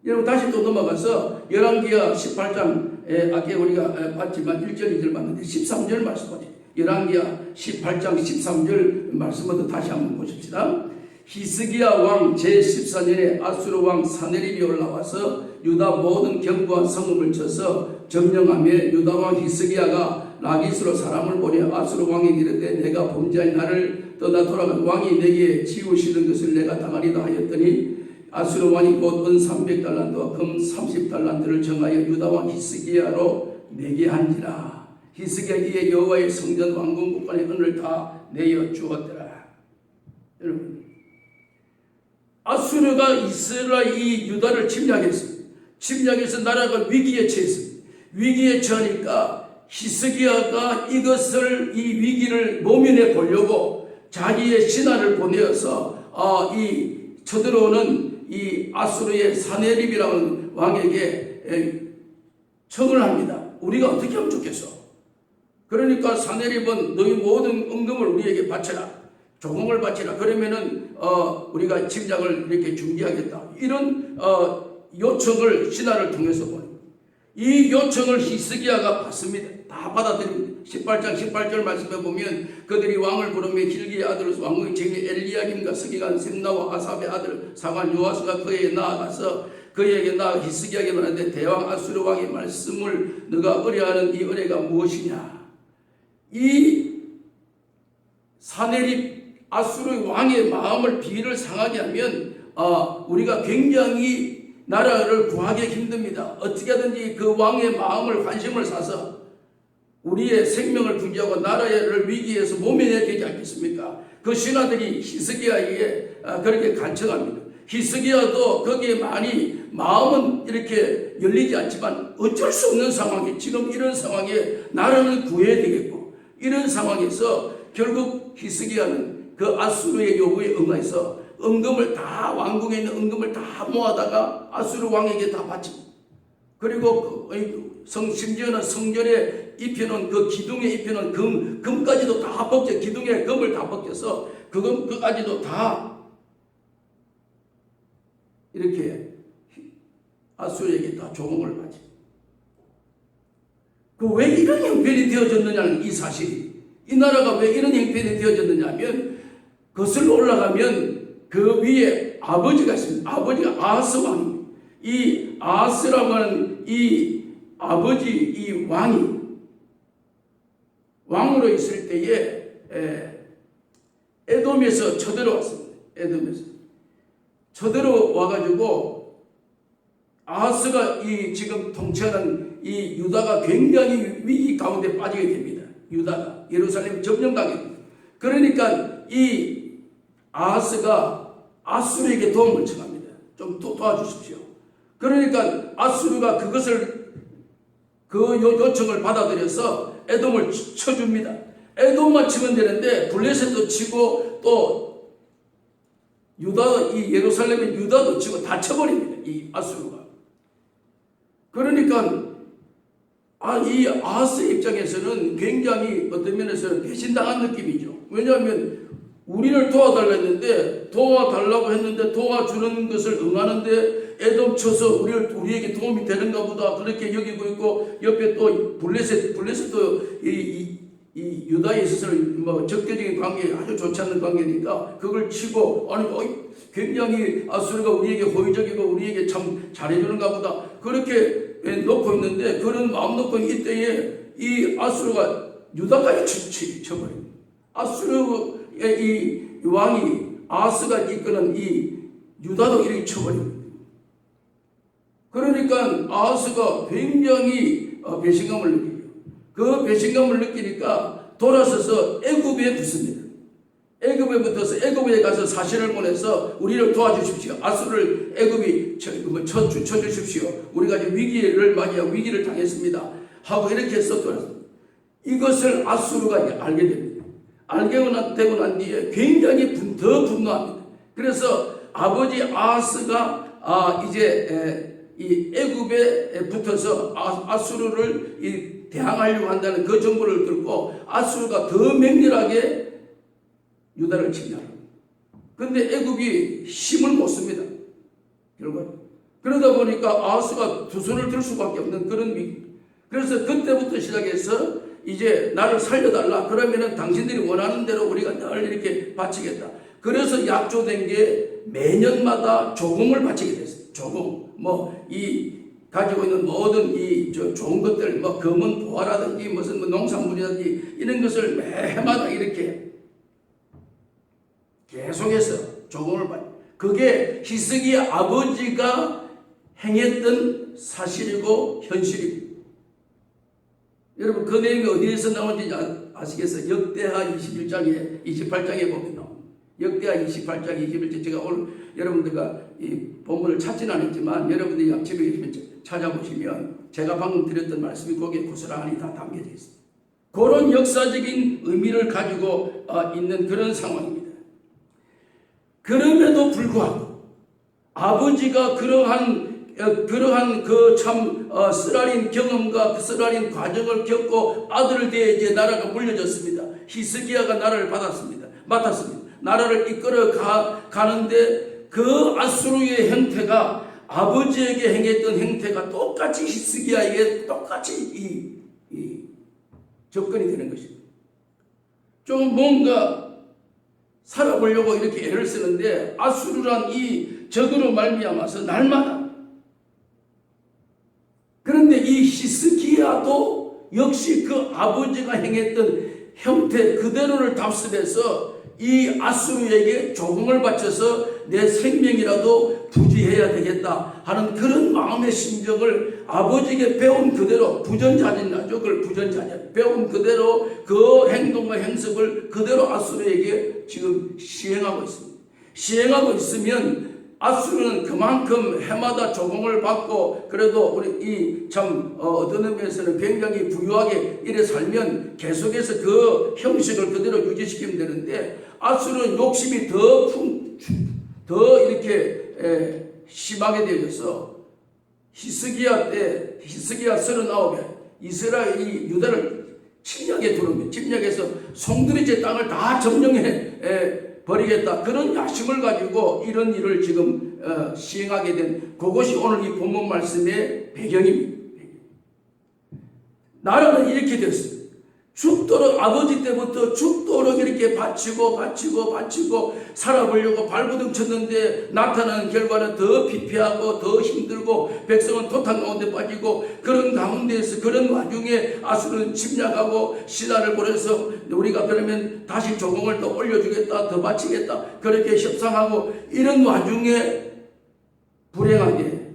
여러분 다시 또 넘어가서 열왕기하 18장 아까 우리가 봤지만 1절 2절 봤는데 13절 말씀 보세요. 열왕기하 18장 13절 말씀부터 다시 한번 보십시다. 히스기야 왕 제14년에 아수르 왕 사네립이 올라와서 유다 모든 견고한 성읍을 쳐서 점령하며 유다 왕 히스기야가 라기스로 사람을 보내 아수르 왕에게 이르되 내가 범죄한 나를 떠나 돌아간 왕이 내게 지우시는 것을 내가 당하리다 하였더니 아수르 왕이 곧 은 300달란트와 금 30달란트를 정하여 유다 왕 히스기야로 내게 한지라. 히스기야 이에 여호와의 성전 왕궁 국간의 은을 다 내어 주었더라. 여러분 아수르가 이스라엘 이 유다를 침략했습니다. 침략해서 나라가 위기에 처했습니다. 위기에 처하니까 히스기야가 이것을 이 위기를 모면해 보려고 자기의 신하를 보내어서 이 쳐들어오는 이 아수르의 사네립이라는 왕에게 청을 합니다. 우리가 어떻게 하면 좋겠어? 그러니까 사네립은 너희 모든 은금을 우리에게 바쳐라. 조공을 바치라. 그러면은 우리가 침략을 이렇게 중지하겠다. 이런 요청을 신하를 통해서 보냅니다. 이 요청을 히스기야가 받습니다. 다 받아들입니다. 18장 18절 말씀에 보면 그들이 왕을 부르며 hil기의 아들 왕의 증인 엘리야김과 서기관 셈나와 아삽의 아들 사관 요아스가 그에게 나아가서 그에게 나아 히스기야에게 말하는데 대왕 아수르 왕의 말씀을 너가 의뢰하는 이 의뢰가 무엇이냐. 이 사네립 아수르 왕의 마음을 비위를 상하게 하면 우리가 굉장히 나라를 구하기 힘듭니다. 어떻게든지 그 왕의 마음을 관심을 사서 우리의 생명을 부지하고 나라를 위기에서 모면해야 되지 않겠습니까? 그 신하들이 히스기야에게 그렇게 간청합니다. 히스기야도 거기에 많이 마음은 이렇게 열리지 않지만 어쩔 수 없는 상황에 지금 이런 상황에 나라를 구해야 되겠고 이런 상황에서 결국 히스기야는 그 아수르의 요구에 응해서 은금을 다 왕궁에 있는 은금을 다 모아다가 아수르 왕에게 다 바칩니다. 그리고 심지어는 성전에 입혀놓은 그 기둥에 입혀놓은 금까지도 다 벗겨, 기둥에 금을 다 벗겨서 그까지도 다 이렇게 아수르에게 다 조공을 바칩니다. 왜 이런 형편이 되어졌느냐는 이 사실이, 이 나라가 왜 이런 형편이 되어졌느냐 하면, 거슬러 올라가면 그 위에 아버지가 있습니다. 아버지가 아하스 왕입니다. 이 아하스라고 하는 이 아버지, 이 왕이 왕으로 있을 때에 에돔에서 쳐들어왔습니다. 에돔에서 쳐들어와가지고 아하스가 이 지금 통치하는 이 유다가 굉장히 위기 가운데 빠지게 됩니다. 유다가 예루살렘 점령당해 됩니다. 그러니까 이 아하스가 아수르에게 도움을 청합니다. 좀 도와주십시오. 그러니까 아수르가 그 요청을 받아들여서 에돔을 쳐줍니다. 에돔만 치면 되는데 블레셋도 치고 또 이 예루살렘의 유다도 치고 다 쳐버립니다. 이 아수르가. 그러니까 이 아하스 입장에서는 굉장히 어떤 면에서는 배신당한 느낌이죠. 왜냐하면 우리를 도와달라고 했는데 도와주는 것을 응하는데 에돔 쳐서 우리에게 도움이 되는가 보다 그렇게 여기고 있고, 옆에 또 블레셋도 이 유다에 있어서는 뭐 적대적인 관계, 아주 좋지 않는 관계니까 그걸 치고 굉장히 아수르가 우리에게 호의적이고 우리에게 참 잘해주는가 보다 그렇게 놓고 있는데, 그런 마음 놓고 이때에 이 아수르가 유다까지 쳐버립니다. 아수르의 이 왕이 아하스가 이끄는 이 유다도 이렇게 쳐버립니다. 그러니까 아하스가 굉장히 배신감을 느끼고, 그 배신감을 느끼니까 돌아서서 애굽에 붙습니다. 애굽에 붙어서 애굽에 가서 사신을 보내서 우리를 도와주십시오. 아수르를 애굽이 쳐주십시오. 우리가 지금 위기를 당했습니다. 하고 이렇게 해서 돌아서 이것을 아수르가 알게 됩니다. 알게 되고 난 뒤에 굉장히 더 분노합니다. 그래서 아버지 아하스가 이제 이 애굽에 붙어서 아수르를 대항하려고 한다는 그 정보를 듣고 아수르가 더 맹렬하게 유다를 침략합니다. 그런데 애굽이 힘을 못 씁니다. 결국 그러다 보니까 아하스가 두 손을 들 수밖에 없는 그런 위기. 그래서 그때부터 시작해서 이제 나를 살려달라. 그러면은 당신들이 원하는 대로 우리가 늘 이렇게 바치겠다. 그래서 약조된 게 매년마다 조공을 바치게 됐어요. 조공. 가지고 있는 모든 좋은 것들, 검은 보화라든지 무슨 농산물이라든지 이런 것을 매해마다 이렇게 계속해서 조공을 받아요. 그게 히스기야 아버지가 행했던 사실이고 현실입니다. 여러분 그 내용이 어디에서 나오는지 아시겠어요? 역대하 28장에 보면 나옵니다. 역대하 28장 21절 제가 오늘 여러분들과 이 본문을 찾지는 않았지만 여러분들이 집에 계시면 찾아보시면 제가 방금 드렸던 말씀이 거기에 고스란히 다 담겨져 있습니다. 그런 역사적인 의미를 가지고 있는 그런 상황입니다. 그럼에도 불구하고 아버지가 그러한 그 참 쓰라린 경험과 그 쓰라린 과정을 겪고 아들을 대해 이제 나라가 물려졌습니다. 히스기야가 나라를 맡았습니다. 나라를 이끌어 가는데 그 아수르의 형태가 아버지에게 행했던 형태가 똑같이 히스기야에게 똑같이 접근이 되는 것입니다. 좀 뭔가 살아보려고 이렇게 애를 쓰는데 아수르란 이 적으로 말미암아서 날마다. 그런데 이 히스기야도 역시 그 아버지가 행했던 형태 그대로를 답습해서 이 아수르에게 조공을 바쳐서 내 생명이라도 부지해야 되겠다 하는 그런 마음의 심정을 아버지에게 배운 그대로 부전자진하죠. 그걸 부전자진 배운 그대로 그 행동과 행습을 그대로 아수르에게 지금 시행하고 있습니다. 시행하고 있으면 아수르는 그만큼 해마다 조공을 받고 그래도 우리 어떤 의미에서는 굉장히 부유하게 이래 살면 계속해서 그 형식을 그대로 유지시키면 되는데 아수르는 욕심이 더 이렇게 심하게 되어서 히스기야 때 히스기야 39에 이스라엘이 유다를 침략에 들어오면 침략해서 송두리째 땅을 다 점령해 버리겠다 그런 야심을 가지고 이런 일을 지금 시행하게 된 그것이 오늘 이 본문 말씀의 배경입니다. 나라는 이렇게 됐어요. 죽도록 아버지 때부터 죽도록 이렇게 바치고 살아보려고 발버둥 쳤는데 나타나는 결과는 더 피폐하고 더 힘들고 백성은 토탕 가운데 빠지고 그런 가운데에서 그런 와중에 아수르는 침략하고 신하를 보내서 우리가 그러면 다시 조공을 더 올려주겠다 더 바치겠다 그렇게 협상하고 이런 와중에 불행하게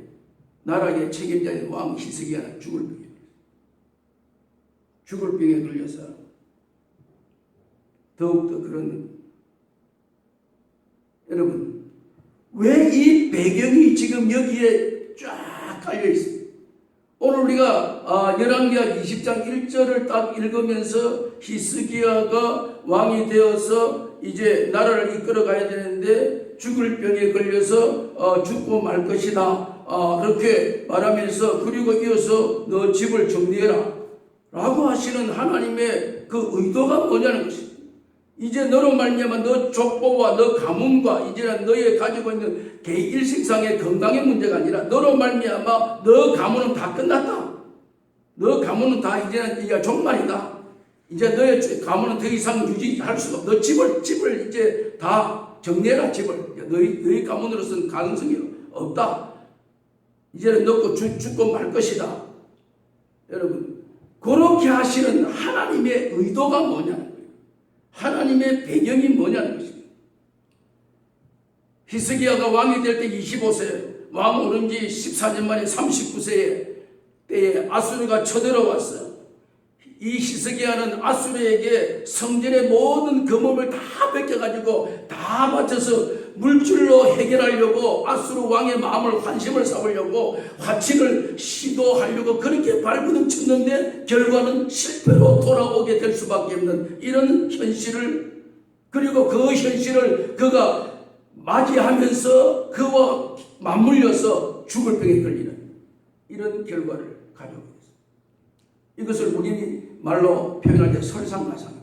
나라의 책임자인 왕 히스기야는 죽을 병에 걸려서 더욱더 그런 여러분 왜 이 배경이 지금 여기에 쫙 깔려 있습니다. 오늘 우리가 열왕기하 20장 1절을 딱 읽으면서 히스기야가 왕이 되어서 이제 나라를 이끌어 가야 되는데 죽을 병에 걸려서 죽고 말 것이다 그렇게 말하면서 그리고 이어서 너 집을 정리해라 라고 하시는 하나님의 그 의도가 뭐냐는 것입니다. 이제 너로 말미암아 너 족보와 너 가문과 이제는 너의 가지고 있는 개인 일식상의 건강의 문제가 아니라 너로 말미암아 너 가문은 다 끝났다. 너 가문은 다 이제는 네가 종말이다. 이제 너의 가문은 더 이상 유지할 수가 없다. 너 집을 이제 다 정리해라. 집을 너희 가문으로서는 가능성이 없다. 이제는 너고 죽고 말 것이다. 여러분 그렇게 하시는 하나님의 의도가 뭐냐는 거예요. 하나님의 배경이 뭐냐는 것입니다. 히스기야가 왕이 될 때 25세, 왕 오른 지 14년 만에 39세에 때에 아수르가 쳐들어왔어요. 이 히스기야는 아수르에게 성전의 모든 금업을 다 뺏겨가지고 다 바쳐서 물질로 해결하려고 아수르 왕의 마음을 환심을 사오려고 화친을 시도하려고 그렇게 발버둥 쳤는데 결과는 실패로 돌아오게 될 수밖에 없는 이런 현실을 그리고 그 현실을 그가 맞이하면서 그와 맞물려서 죽을 병에 걸리는 이런 결과를 가져오게 됐습니다. 이것을 우리 말로 표현할 때 설상가상.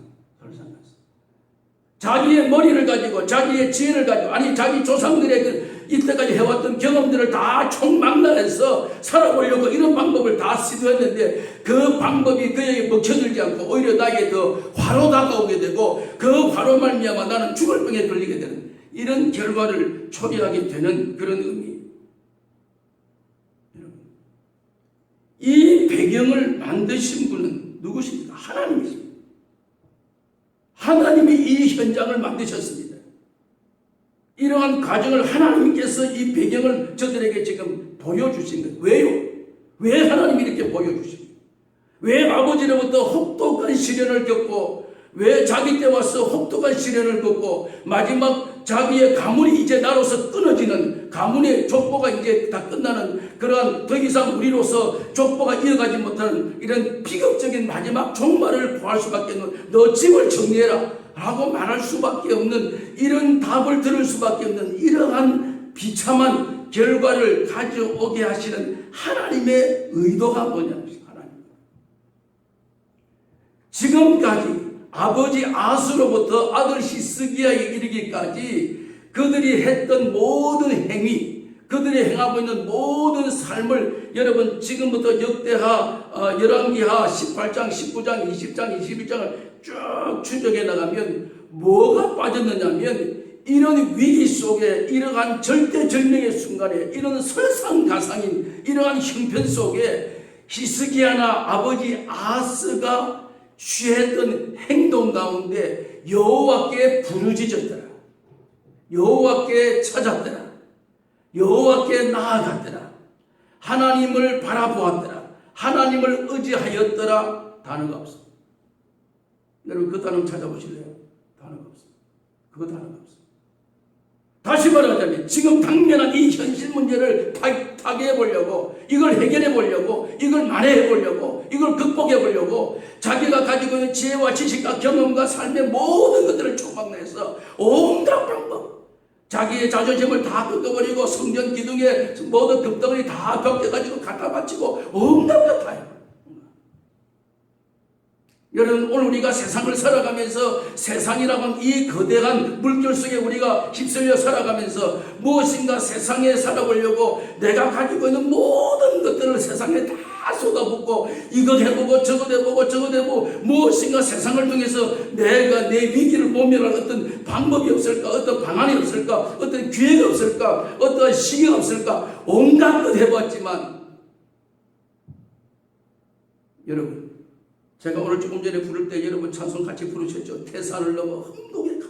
자기의 머리를 가지고 자기의 지혜를 가지고 아니 자기 조상들의 이때까지 해왔던 경험들을 다 총망라해서 살아보려고 이런 방법을 다 시도했는데 그 방법이 그에게 먹혀들지 않고 오히려 나에게 더 화로 다가오게 되고 그 화로 말미암아 나는 죽을 병에 걸리게 되는 이런 결과를 초래하게 되는 그런 의미. 이 배경을 만드신 분은 누구십니까? 하나님이십니다. 하나님이 이 현장을 만드셨습니다. 이러한 과정을 하나님께서 이 배경을 저들에게 지금 보여주신 거예요. 왜요? 왜 하나님이 이렇게 보여주십니까? 왜 아버지로부터 혹독한 시련을 겪고 왜 자기 때 와서 혹독한 시련을 겪고 마지막 자기의 가문이 이제 나로서 끊어지는 가문의 족보가 이제 다 끝나는 그러한 더 이상 우리로서 족보가 이어가지 못하는 이런 비극적인 마지막 종말을 구할 수밖에 없는 너 집을 정리해라 라고 말할 수밖에 없는 이런 답을 들을 수밖에 없는 이러한 비참한 결과를 가져오게 하시는 하나님의 의도가 뭐냐는 것입니다. 하나님. 지금까지 아버지 아수로부터 아들 히스기야에 이르기까지 그들이 했던 모든 행위, 그들이 행하고 있는 모든 삶을 여러분 지금부터 역대하, 열왕기하 18장, 19장, 20장, 21장을 쭉 추적해 나가면 뭐가 빠졌느냐면 이런 위기 속에 이러한 절대절명의 순간에 이런 설상가상인 이러한 형편 속에 히스기야나 아버지 아스가 취했던 행동 가운데 여호와께 부르짖었더라. 여호와께 찾았더라. 여호와께 나아갔더라. 하나님을 바라보았더라. 하나님을 의지하였더라. 단어가 없습니다. 여러분 그 단어 찾아보실래요? 단어가 없습니다. 그거 단어가 없습니다. 다시 말하자면 지금 당면한 이 현실 문제를 타개해 보려고 이걸 해결해 보려고 이걸 만회해 보려고 이걸 극복해 보려고 자기가 가지고 있는 지혜와 지식과 경험과 삶의 모든 것들을 총망라해서 온갖 방법 자기의 자존심을 다 꺾어버리고 성전 기둥에 모든 금덩어리 다 벗겨가지고 갖다 바치고 온갖 것 다 해요. 여러분, 오늘 우리가 세상을 살아가면서 세상이라고 하는 이 거대한 물결 속에 우리가 휩쓸려 살아가면서 무엇인가 세상에 살아보려고 내가 가지고 있는 모든 것들을 세상에 다 쏟아붓고 이것 해보고 저것 해보고 저것 해보고 무엇인가 세상을 통해서 내가 내 위기를 모면할 어떤 방법이 없을까, 어떤 방안이 없을까, 어떤 기회가 없을까, 어떤 시기가 없을까, 온갖 것 해봤지만 여러분, 제가 오늘 조금 전에 부를 때 여러분 찬송 같이 부르셨죠. 태산을 넘어 험곡에 가.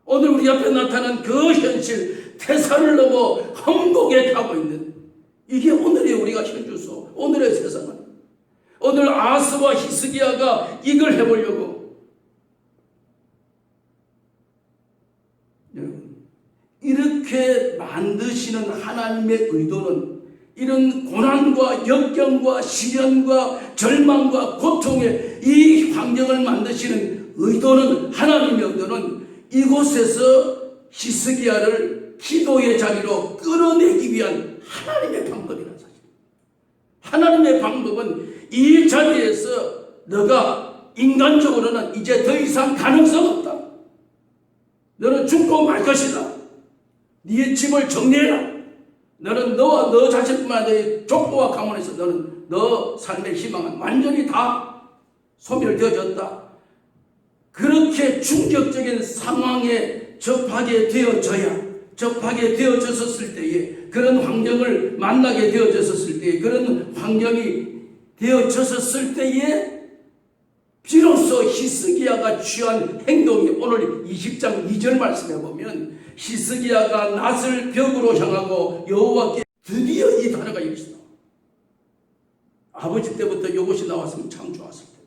오늘 우리 앞에 나타난 그 현실, 태산을 넘어 험곡에 가고 있는 이게 오늘의 우리가 현주소, 오늘의 세상은. 오늘 아스와 히스기야가 이걸 해보려고 여러분, 이렇게 만드시는 하나님의 의도는 이런 고난과 역경과 시련과 절망과 고통의 이 환경을 만드시는 의도는, 하나님의 의도는 이곳에서 히스기야를 기도의 자리로 끌어내기 위한 하나님의 방법이라는 사실. 하나님의 방법은 이 자리에서 너가 인간적으로는 이제 더 이상 가능성 없다. 너는 죽고 말 것이다. 네 집을 정리해라. 너는 너와 너 자신뿐만 아니라 족보와 가문에서 너는 너 삶의 희망은 완전히 다 소멸되어졌다. 그렇게 충격적인 상황에 접하게 되어졌을 때에, 그런 환경을 만나게 되어졌을 때에, 그런 환경이 되어졌을 때에 비로소 히스기야가 취한 행동이 오늘 20장 2절 말씀해 보면 히스기야가 낫을 벽으로 향하고 여호와께, 드디어 이 단어가 여기서 나와. 아버지 때부터 이것이 나왔으면 참 좋았을 텐데.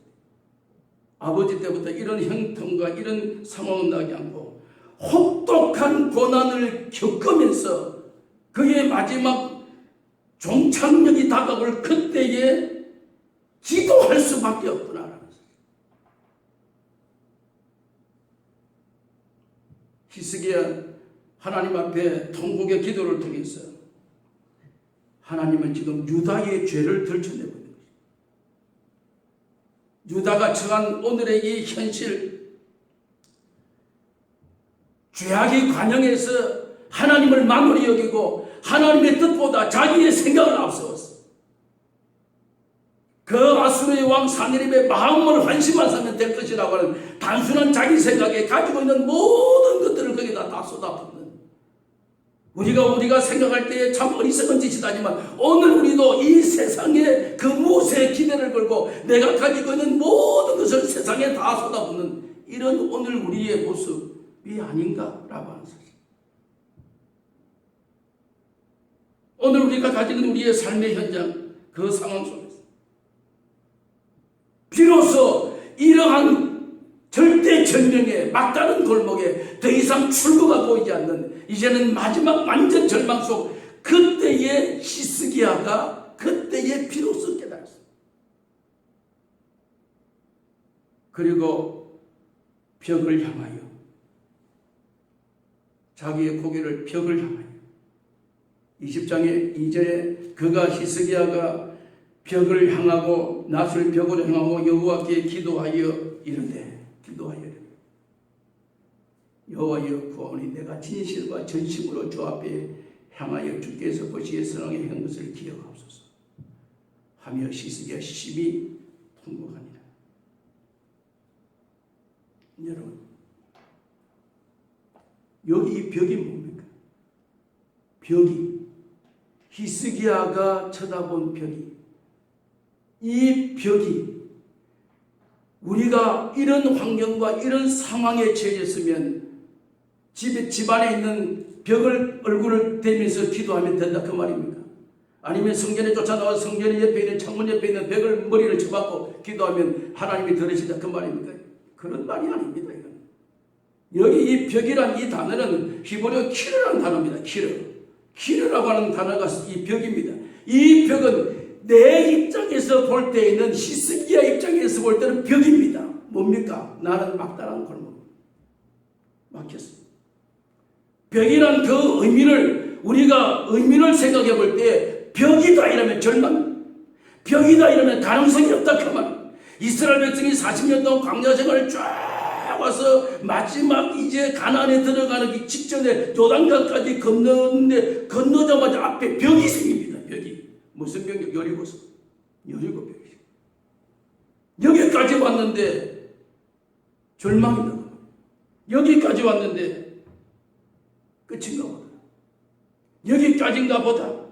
아버지 때부터 이런 형통과 이런 상황은 나지 않고 혹독한 고난을 겪으면서 그의 마지막 종착역이 다가올 그때에 기도할 수밖에 없구나라는 사실. 히스기야 하나님 앞에 통곡의 기도를 통해서 하나님은 지금 유다의 죄를 들춰내고 있는 것입니다. 유다가 처한 오늘의 이 현실, 죄악의 관영에서 하나님을 만홀히 여기고 하나님의 뜻보다 자기의 생각을 앞세웠어. 그 아수르의 왕 사느립의 마음을 환심하면 될 것이라고 하는 단순한 자기 생각에 가지고 있는 모든 것들을 거기다 다 쏟아붓는, 우리가 생각할 때에 참 어리석은 짓이다지만 오늘 우리도 이 세상에 그 무엇에 기대를 걸고 내가 가지고 있는 모든 것을 세상에 다 쏟아붓는 이런 오늘 우리의 모습이 아닌가라고 하는 사실. 오늘 우리가 가지고 있는 우리의 삶의 현장, 그 상황 속에서 비로소 이러한 절대절명의 막다른 골목에 더 이상 출구가 보이지 않는, 이제는 마지막 완전 절망 속 그때의 히스기야가 그때에 비로소 깨달았습니다. 그리고 벽을 향하여, 자기의 고개를 벽을 향하여, 20장의 2절에 그가 히스기야가 벽을 향하고 낫을 벽으로 향하고 여호와께 기도하여 이르되, 여호와여 구하오니 내가 진실과 전심으로 주 앞에 향하여 주께서 보시기에 선하게 한 것을 기억하옵소서 하며 히스기야 심히 통곡하니라. 여러분, 여기 이 벽이 뭡니까? 벽이, 히스기야가 쳐다본 벽이, 이 벽이 우리가 이런 환경과 이런 상황에 처해졌으면 집안에 있는 벽을 얼굴을 대면서 기도하면 된다 그 말입니까? 아니면 성전에 쫓아나와 성전 옆에 있는 창문 옆에 있는 벽을 머리를 쳐박고 기도하면 하나님이 들으신다 그 말입니까? 그런 말이 아닙니다. 이건. 여기 이 벽이란 이 단어는 히브리어 키르라는 단어입니다. 키르라고 하는 단어가 이 벽입니다. 이 벽은 내 입장에서 볼 때에는, 히스기야 입장에서 볼 때는 벽입니다. 뭡니까? 나는 막다른 골목 막혔습니다. 벽이란 그 의미를 우리가 의미를 생각해 볼 때 벽이다 이러면 절망, 벽이다 이러면 가능성이 없다 그 말. 이스라엘 백성이 40년 동안 광야 생활을 쫙 와서 마지막 이제 가나안에 들어가는 직전에 요단강까지 건너는데 건너자마자 앞에 벽이 생깁니다. 벽이 무슨 벽이? 여리고서 여리고 벽이. 여기까지 왔는데 절망이다. 여기까지 왔는데 끝인가 보다. 여기까지인가 보다.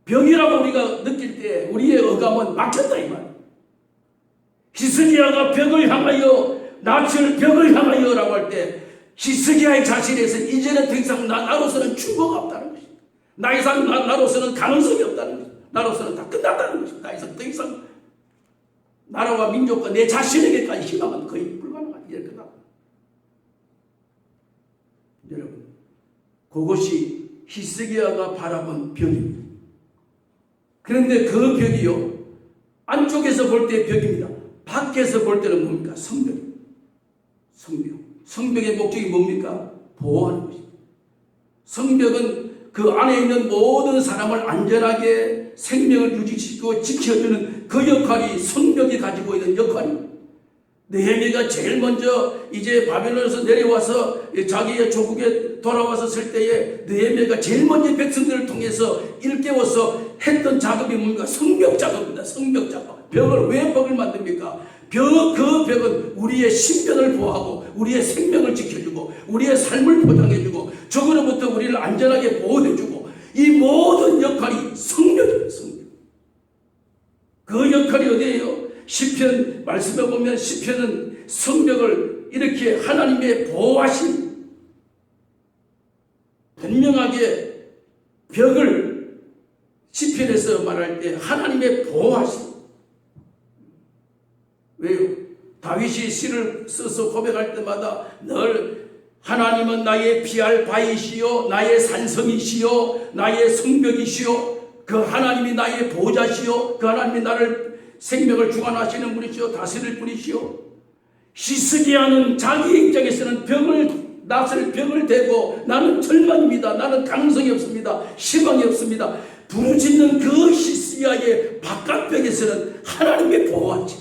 벽이라고 우리가 느낄 때 우리의 어감은 막혔다 이 말. 히스기야가 벽을 향하여 낯을 벽을 향하여 라고 할 때 히스기야의 자신에서 이제는 더 이상 나로서는 충고가 없다는 것입니다. 나로서는 가능성이 없다는 것입니다. 나로서는 다 끝났다는 것입니다. 더 이상 나라와 민족과 내 자신에게까지 희망은 거의 불가능하다. 이렇게 나. 여러분, 그것이 히스기야가 바라본 벽입니다. 그런데 그 벽이요, 안쪽에서 볼 때 벽입니다. 밖에서 볼 때는 뭡니까? 성벽. 성벽의 목적이 뭡니까? 보호하는 것입니다. 성벽은 그 안에 있는 모든 사람을 안전하게 생명을 유지시키고 지켜주는 그 역할이 성벽이 가지고 있는 역할입니다. 느헤미야가 제일 먼저 이제 바벨론에서 내려와서 자기의 조국에 돌아와서 쓸 때에 느헤미야가 제일 먼저 백성들을 통해서 일깨워서 했던 작업이 뭡니까? 성벽 작업입니다. 성벽 작업. 벽을 왜 벽을 만듭니까? 그 벽은 우리의 신변을 보호하고 우리의 생명을 지켜주고 우리의 삶을 보장해주고 적으로부터 우리를 안전하게 보호해주고 이 모든 역할이 성벽입니다. 성벽. 그 역할이 어디예요? 시편 말씀에 보면 시편은 성벽을 이렇게 하나님의 보호하심, 분명하게 벽을 시편에서 말할 때 하나님의 보호하심. 왜요? 다윗이 시를 써서 고백할 때마다 늘 하나님은 나의 피할 바이시요 나의 산성이시요 나의 성벽이시요 그 하나님이 나의 보호자시요 그 하나님이 나를 생명을 주관하시는 분이시요 다스릴 분이시요. 히스기야는 자기 입장에서는 낯을 벽을 대고 나는 절망입니다. 나는 가능성이 없습니다. 희망이 없습니다. 부르짖는 그 히스기야의 바깥벽에서는 하나님의 보호하심,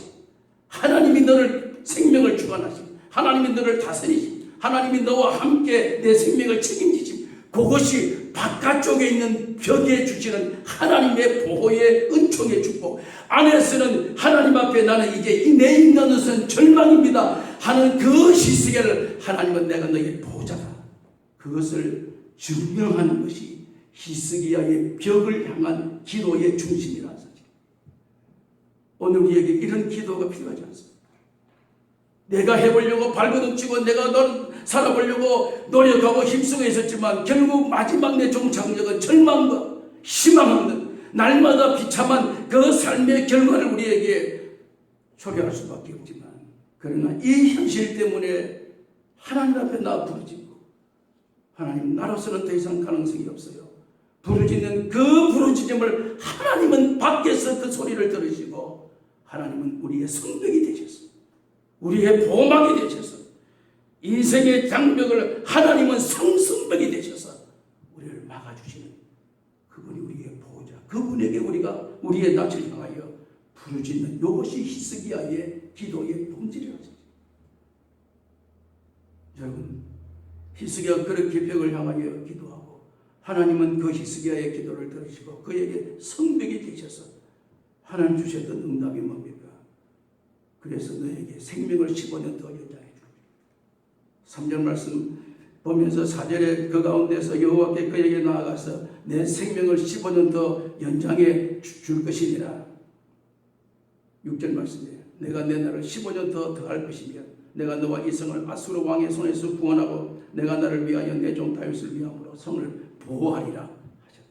하나님이 너를 생명을 주관하심, 하나님이 너를 다스리심, 하나님이 너와 함께 내 생명을 책임지심, 그것이 바깥쪽에 있는 벽에 주시는 하나님의 보호의 은총의 축복, 안에서는 하나님 앞에 나는 이제 내 있는 것은 절망입니다 하는 그 히스기야를 하나님은 내가 너의 보호자다, 그것을 증명하는 것이 히스기야의 벽을 향한 기도의 중심이라는 사실. 오늘 우리에게 이런 기도가 필요하지 않습니다. 내가 해보려고 발버둥치고 내가 살아보려고 노력하고 힘쓰고 있었지만 결국 마지막 내 종착역은 절망과 희망 없는 날마다 비참한 그 삶의 결과를 우리에게 초래할 수밖에 없지만, 그러나 이 현실 때문에 하나님 앞에 나 부르짖고 하나님 나로서는 더 이상 가능성이 없어요. 부르짖는 그 부르짖음을 하나님은 밖에서 그 소리를 들으시고 하나님은 우리의 성벽이 되셨어요. 우리의 보호막이 되셔서 인생의 장벽을 하나님은 성성벽이 되셔서 우리를 막아주시는 그분이 우리의 보호자, 그분에게 우리가 우리의 낯을 향하여 부르짖는 이것이 히스기야의 기도의 본질이라는 거죠. 여러분, 히스기야가 그렇게 벽을 향하여 기도하고 하나님은 그 히스기야의 기도를 들으시고 그에게 성벽이 되셔서 하나님 주셨던 응답이 뭡니까? 그래서 너에게 생명을 15년 더 연장해 줍니다. 3절 말씀 보면서 4절에 그 가운데서 여호와께 그에게 나아가서 내 생명을 15년 더 연장해 줄 것이니라. 6절 말씀이에요. 내가 내 날을 15년 더 더할 것이며 내가 너와 이 성을 아수르 왕의 손에서 구원하고 내가 나를 위하여 내 종 다윗을 위함으로 성을 보호하리라 하셨다.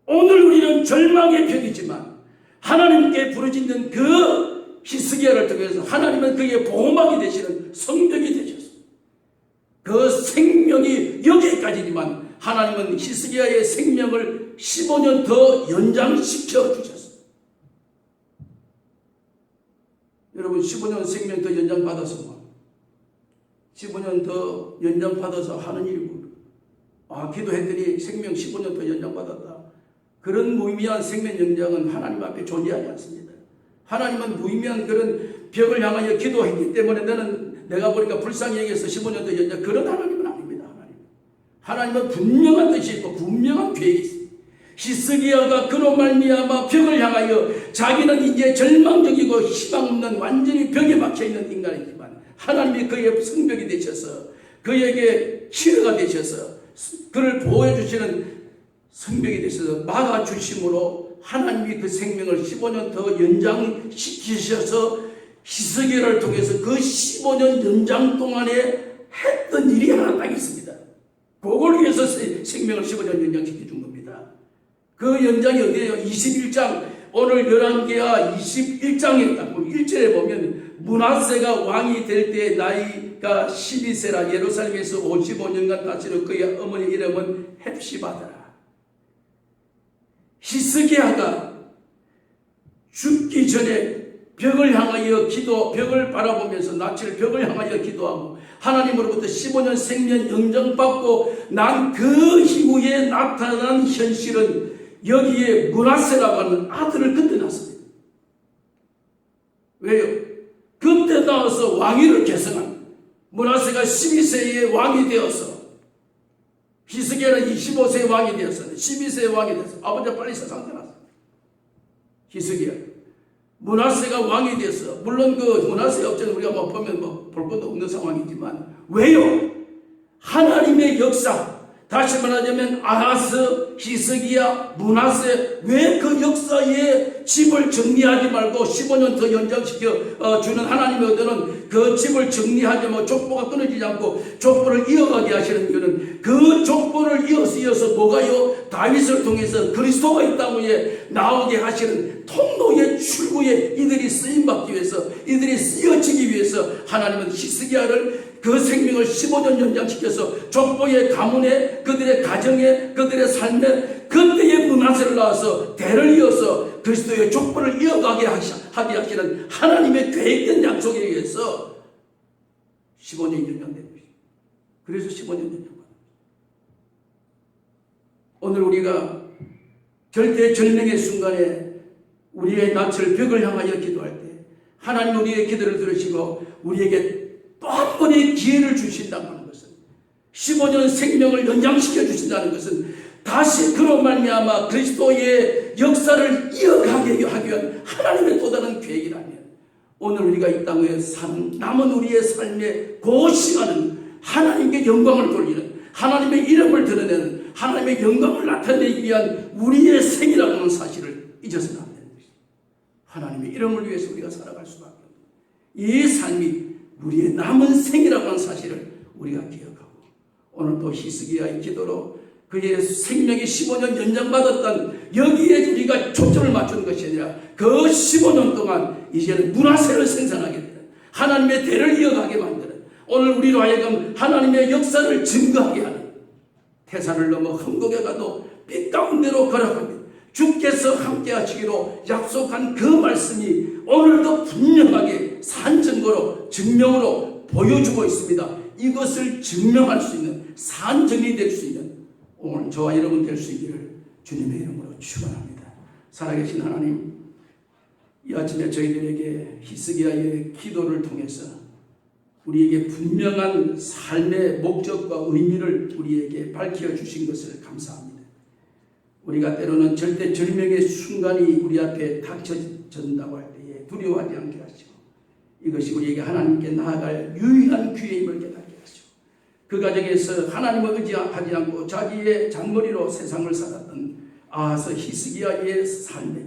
오늘 우리는 절망의 벽이지만 하나님께 부르짖는 그 히스기야를 통해서 하나님은 그의 보호막이 되시는 성벽이 되셨습니다. 그 생명이 여기까지지만 하나님은 히스기야의 생명을 15년 더 연장시켜 주셨습니다. 여러분, 15년 생명 더 연장받아서 15년 더 연장받아서 하는 일이고, 기도했더니 생명 15년 더 연장받았다. 그런 무의미한 생명 연장은 하나님 앞에 존재하지 않습니다. 하나님은 무의미한 그런 벽을 향하여 기도했기 때문에 내가 보니까 불쌍히 여기서 15년 더 연장, 그런 하나님은 아닙니다. 하나님은 분명한 뜻이 있고 분명한 계획이 있습니다. 히스기야가 그로 말미암아 벽을 향하여, 자기는 이제 절망적이고 희망 없는 완전히 벽에 박혀있는 인간이지만 하나님이 그의 성벽이 되셔서 그에게 치료가 되셔서 그를 보호해 주시는 성벽이 되셔서 막아주심으로 하나님이 그 생명을 15년 더 연장시키셔서 히스기야를 통해서 그 15년 연장 동안에 했던 일이 하나 딱 있습니다. 그걸 위해서 생명을 15년 연장시켜 준 겁니다. 그 연장이 어디예요? 21장, 오늘 11개와 21장에 딱 보면 1절에 보면 므낫세가 왕이 될 때 나이가 12세라 예루살렘에서 55년간 다스려 그의 어머니 이름은 헵시바더라. 히스기야가 죽기 전에 벽을 향하여 벽을 바라보면서 낯을 벽을 향하여 기도하고 하나님으로부터 15년 생명 영정받고 난 그 이후에 나타난 현실은 여기에 므낫세라고 하는 아들을 그때 낳습니다. 왜요? 그때 나와서 왕위를 계승한 므낫세가 12세에 왕이 되어서, 히스기야는 25세에 왕이 되었어요. 12세에 왕이 되어서 아버지가 빨리 세상 떠났어요. 히스기야. 므낫세가 왕이 되어서, 물론 그 므낫세의 업적은 우리가 보면 볼 것도 없는 상황이지만, 왜요? 하나님의 역사, 다시 말하자면 아하스, 히스기야, 므낫세, 왜 그 역사에 집을 정리하지 말고 15년 더 연장시켜 주는 하나님의 의도는 그 집을 정리하지 말고 족보가 끊어지지 않고 족보를 이어가게 하시는 이유는, 그 족보를 이어서 뭐가요? 다윗을 통해서 그리스도가 이 땅 위에 나오게 하시는 통로의 출구에 이들이 쓰임받기 위해서, 이들이 쓰여지기 위해서 하나님은 히스기야를 그 생명을 15년 연장시켜서 족보의 가문에, 그들의 가정에, 그들의 삶에 그때의 므낫세를 낳아서 대를 이어서 그리스도의 족보를 이어가게 하게 하시는 하나님의 계획된 약속에 의해서 15년 연장된 것입니다. 그래서 15년 연장받은 것입니다. 오늘 우리가 절대절명의 순간에 우리의 낯을 벽을 향하여 기도할 때 하나님 우리의 기도를 들으시고 우리에게 또 한 번의 기회를 주신다고 하는 것은, 15년 생명을 연장시켜 주신다는 것은 다시 그로 말미암아 그리스도의 역사를 이어가게 하기 위한 하나님의 또 다른 계획이라면, 오늘 우리가 이 땅에 사는 남은 우리의 삶의 그 시간은 하나님께 영광을 돌리는, 하나님의 이름을 드러내는, 하나님의 영광을 나타내기 위한 우리의 생이라고 하는 사실을 잊어서는 안 되는 것입니다. 하나님의 이름을 위해서 우리가 살아갈 수밖에 없는, 이 삶이 우리의 남은 생이라고 하는 사실을 우리가 기억하고, 오늘 또 히스기야의 기도로 그의 생명이 15년 연장받았던 여기에 우리가 초점을 맞추는 것이 아니라 그 15년 동안 이제는 므낫세를 생산하게 되는, 하나님의 대를 이어가게 만드는, 오늘 우리로 하여금 하나님의 역사를 증거하게 하는, 태산을 넘어 흥곡에 가도 빛 가운데로 걸어갑니다. 주께서 함께 하시기로 약속한 그 말씀이 오늘도 분명하게 산증거로, 증명으로 보여주고 있습니다. 이것을 증명할 수 있는, 산증이 될 수 있는 오늘 저와 여러분 될 수 있기를 주님의 이름으로 축원합니다. 살아계신 하나님, 이 아침에 저희들에게 히스기야의 기도를 통해서 우리에게 분명한 삶의 목적과 의미를 우리에게 밝혀주신 것을 감사합니다. 우리가 때로는 절대절명의 순간이 우리 앞에 닥쳐진다고 할 때에 두려워하지 않게 하시고, 이것이 우리에게 하나님께 나아갈 유일한 기회임을 깨닫게 하시고, 그 과정에서 하나님을 의지하지 않고 자기의 잔머리로 세상을 살았던 아하스 히스기야의 삶에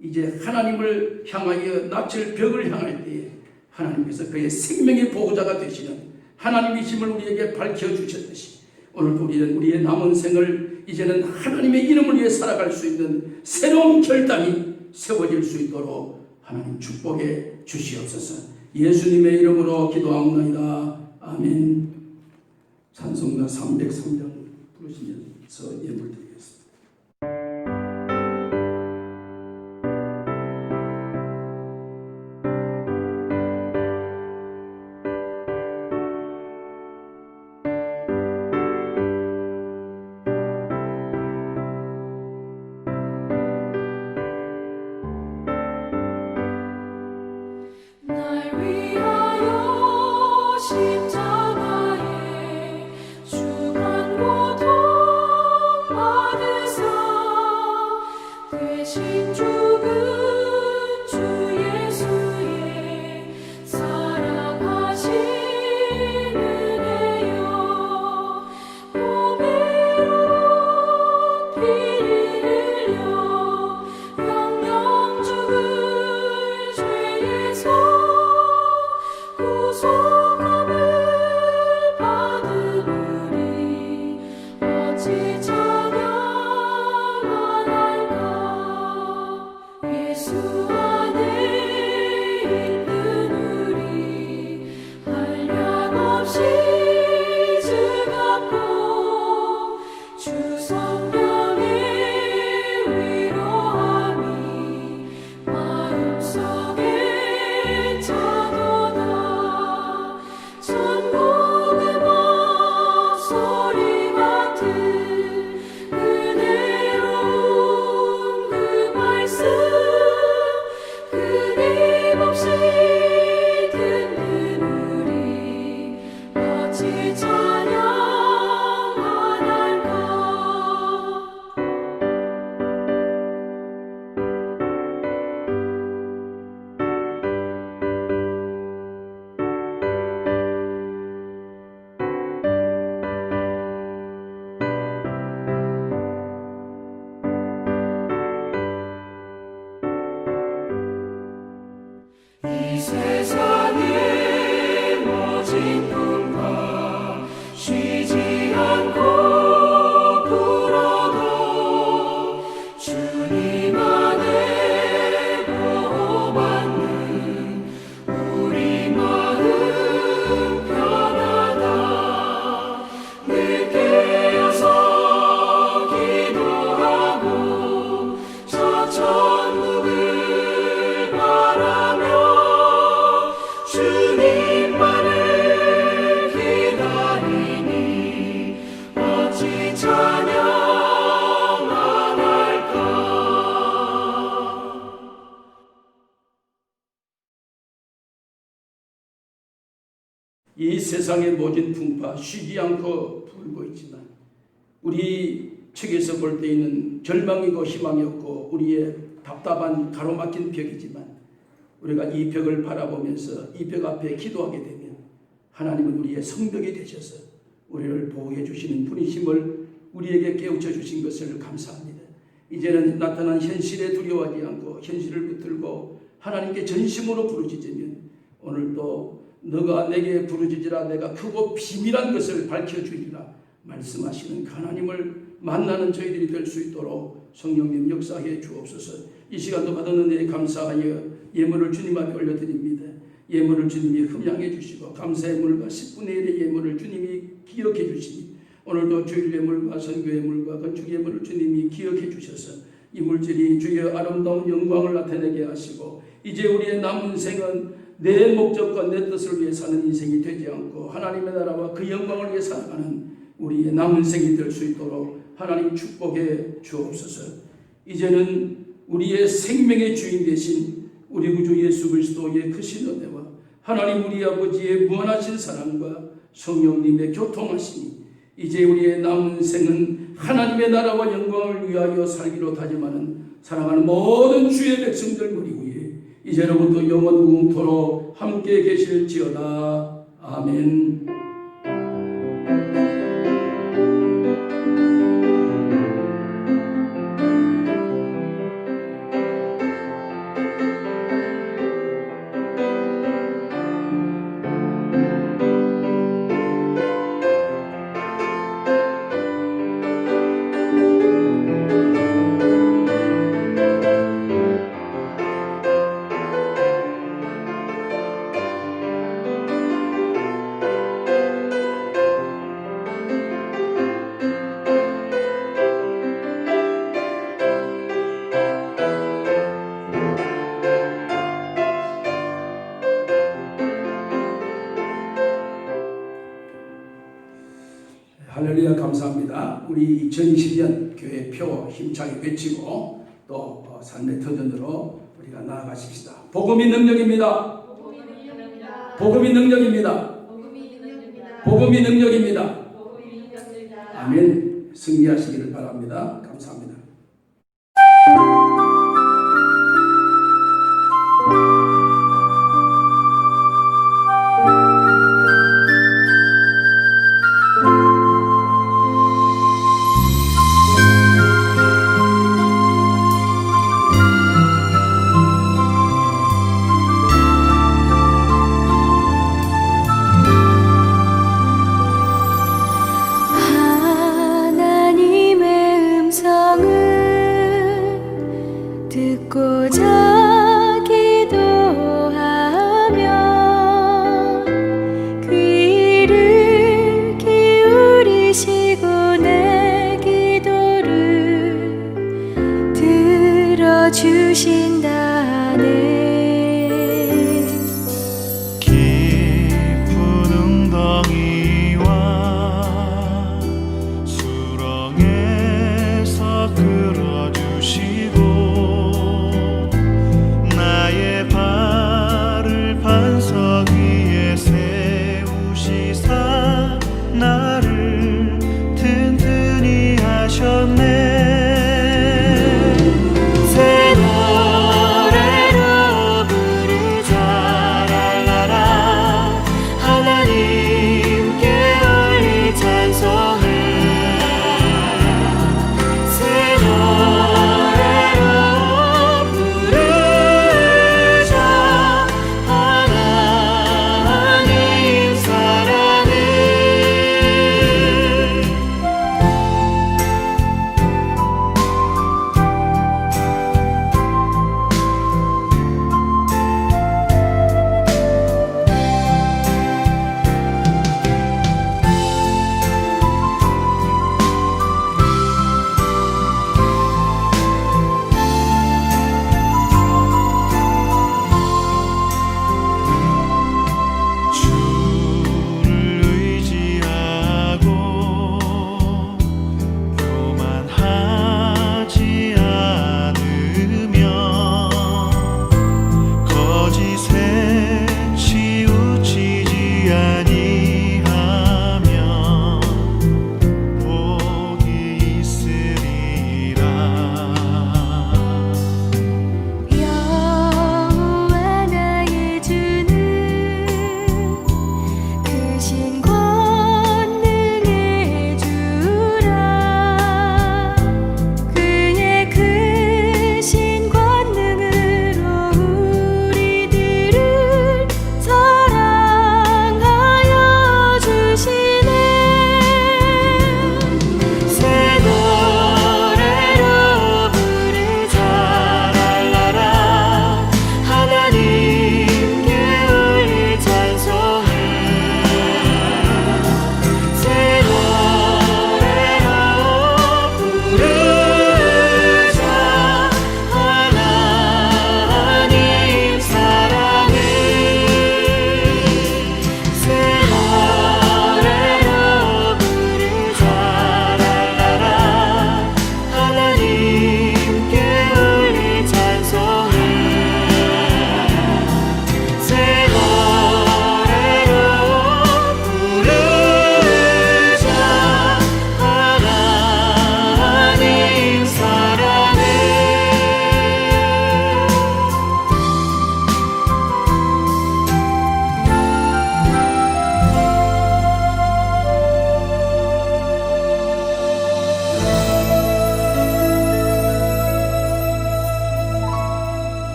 이제 하나님을 향하여 낯을 벽을 향할 때에 하나님께서 그의 생명의 보호자가 되시는 하나님이심을 우리에게 밝혀주셨듯이, 오늘도 우리는 우리의 남은 생을 이제는 하나님의 이름을 위해 살아갈 수 있는 새로운 결단이 세워질 수 있도록 하나님 축복해 주시옵소서. 예수님의 이름으로 기도하옵나이다. 아멘. 찬송가 303장 부르시면서 예물 드리겠습니다. 이 세상의 모진 풍파 쉬지 않고 불고 있지만 우리 측에서 볼 때에는 절망이고 희망이 없고 우리의 답답한 가로막힌 벽이지만 우리가 이 벽을 바라보면서 이 벽 앞에 기도하게 되면 하나님은 우리의 성벽이 되셔서 우리를 보호해 주시는 분이심을 우리에게 깨우쳐 주신 것을 감사합니다. 이제는 나타난 현실에 두려워하지 않고 현실을 붙들고 하나님께 전심으로 부르짖으면 오늘도 너가 내게 부르짖으라 내가 크고 비밀한 것을 밝혀주리라 말씀하시는 하나님을 만나는 저희들이 될 수 있도록 성령님 역사해 주옵소서. 이 시간도 받은 은혜에 감사하여 예물을 주님 앞에 올려드립니다. 예물을 주님이 흠양해 주시고 감사의 물과 10분의 1의 예물을 주님이 기억해 주시니 오늘도 주일 예물과 선교 예물과 건축 예물을 주님이 기억해 주셔서 이 물질이 주의 아름다운 영광을 나타내게 하시고 이제 우리의 남은 생은 내 목적과 내 뜻을 위해 사는 인생이 되지 않고 하나님의 나라와 그 영광을 위해 살아가는 우리의 남은 생이 될 수 있도록 하나님 축복해 주옵소서. 이제는 우리의 생명의 주인 되신 우리 구주 예수 그리스도의 크신 은혜와 하나님 우리 아버지의 무한하신 사랑과 성령님의 교통하심이 이제 우리의 남은 생은 하나님의 나라와 영광을 위하여 살기로 다짐하는 사랑하는 모든 주의 백성들 머리 위에 이제로부터 영원 무궁토록 함께 계실지어다. 아멘. 할렐루야 감사합니다. 우리 2020년 교회 표 힘차게 외치고 또 삶의 터전으로 우리가 나아가십시다. 복음이 능력입니다. 복음이 능력입니다. 복음이 능력입니다. 아멘. 승리하시기를 바랍니다. 감사합니다.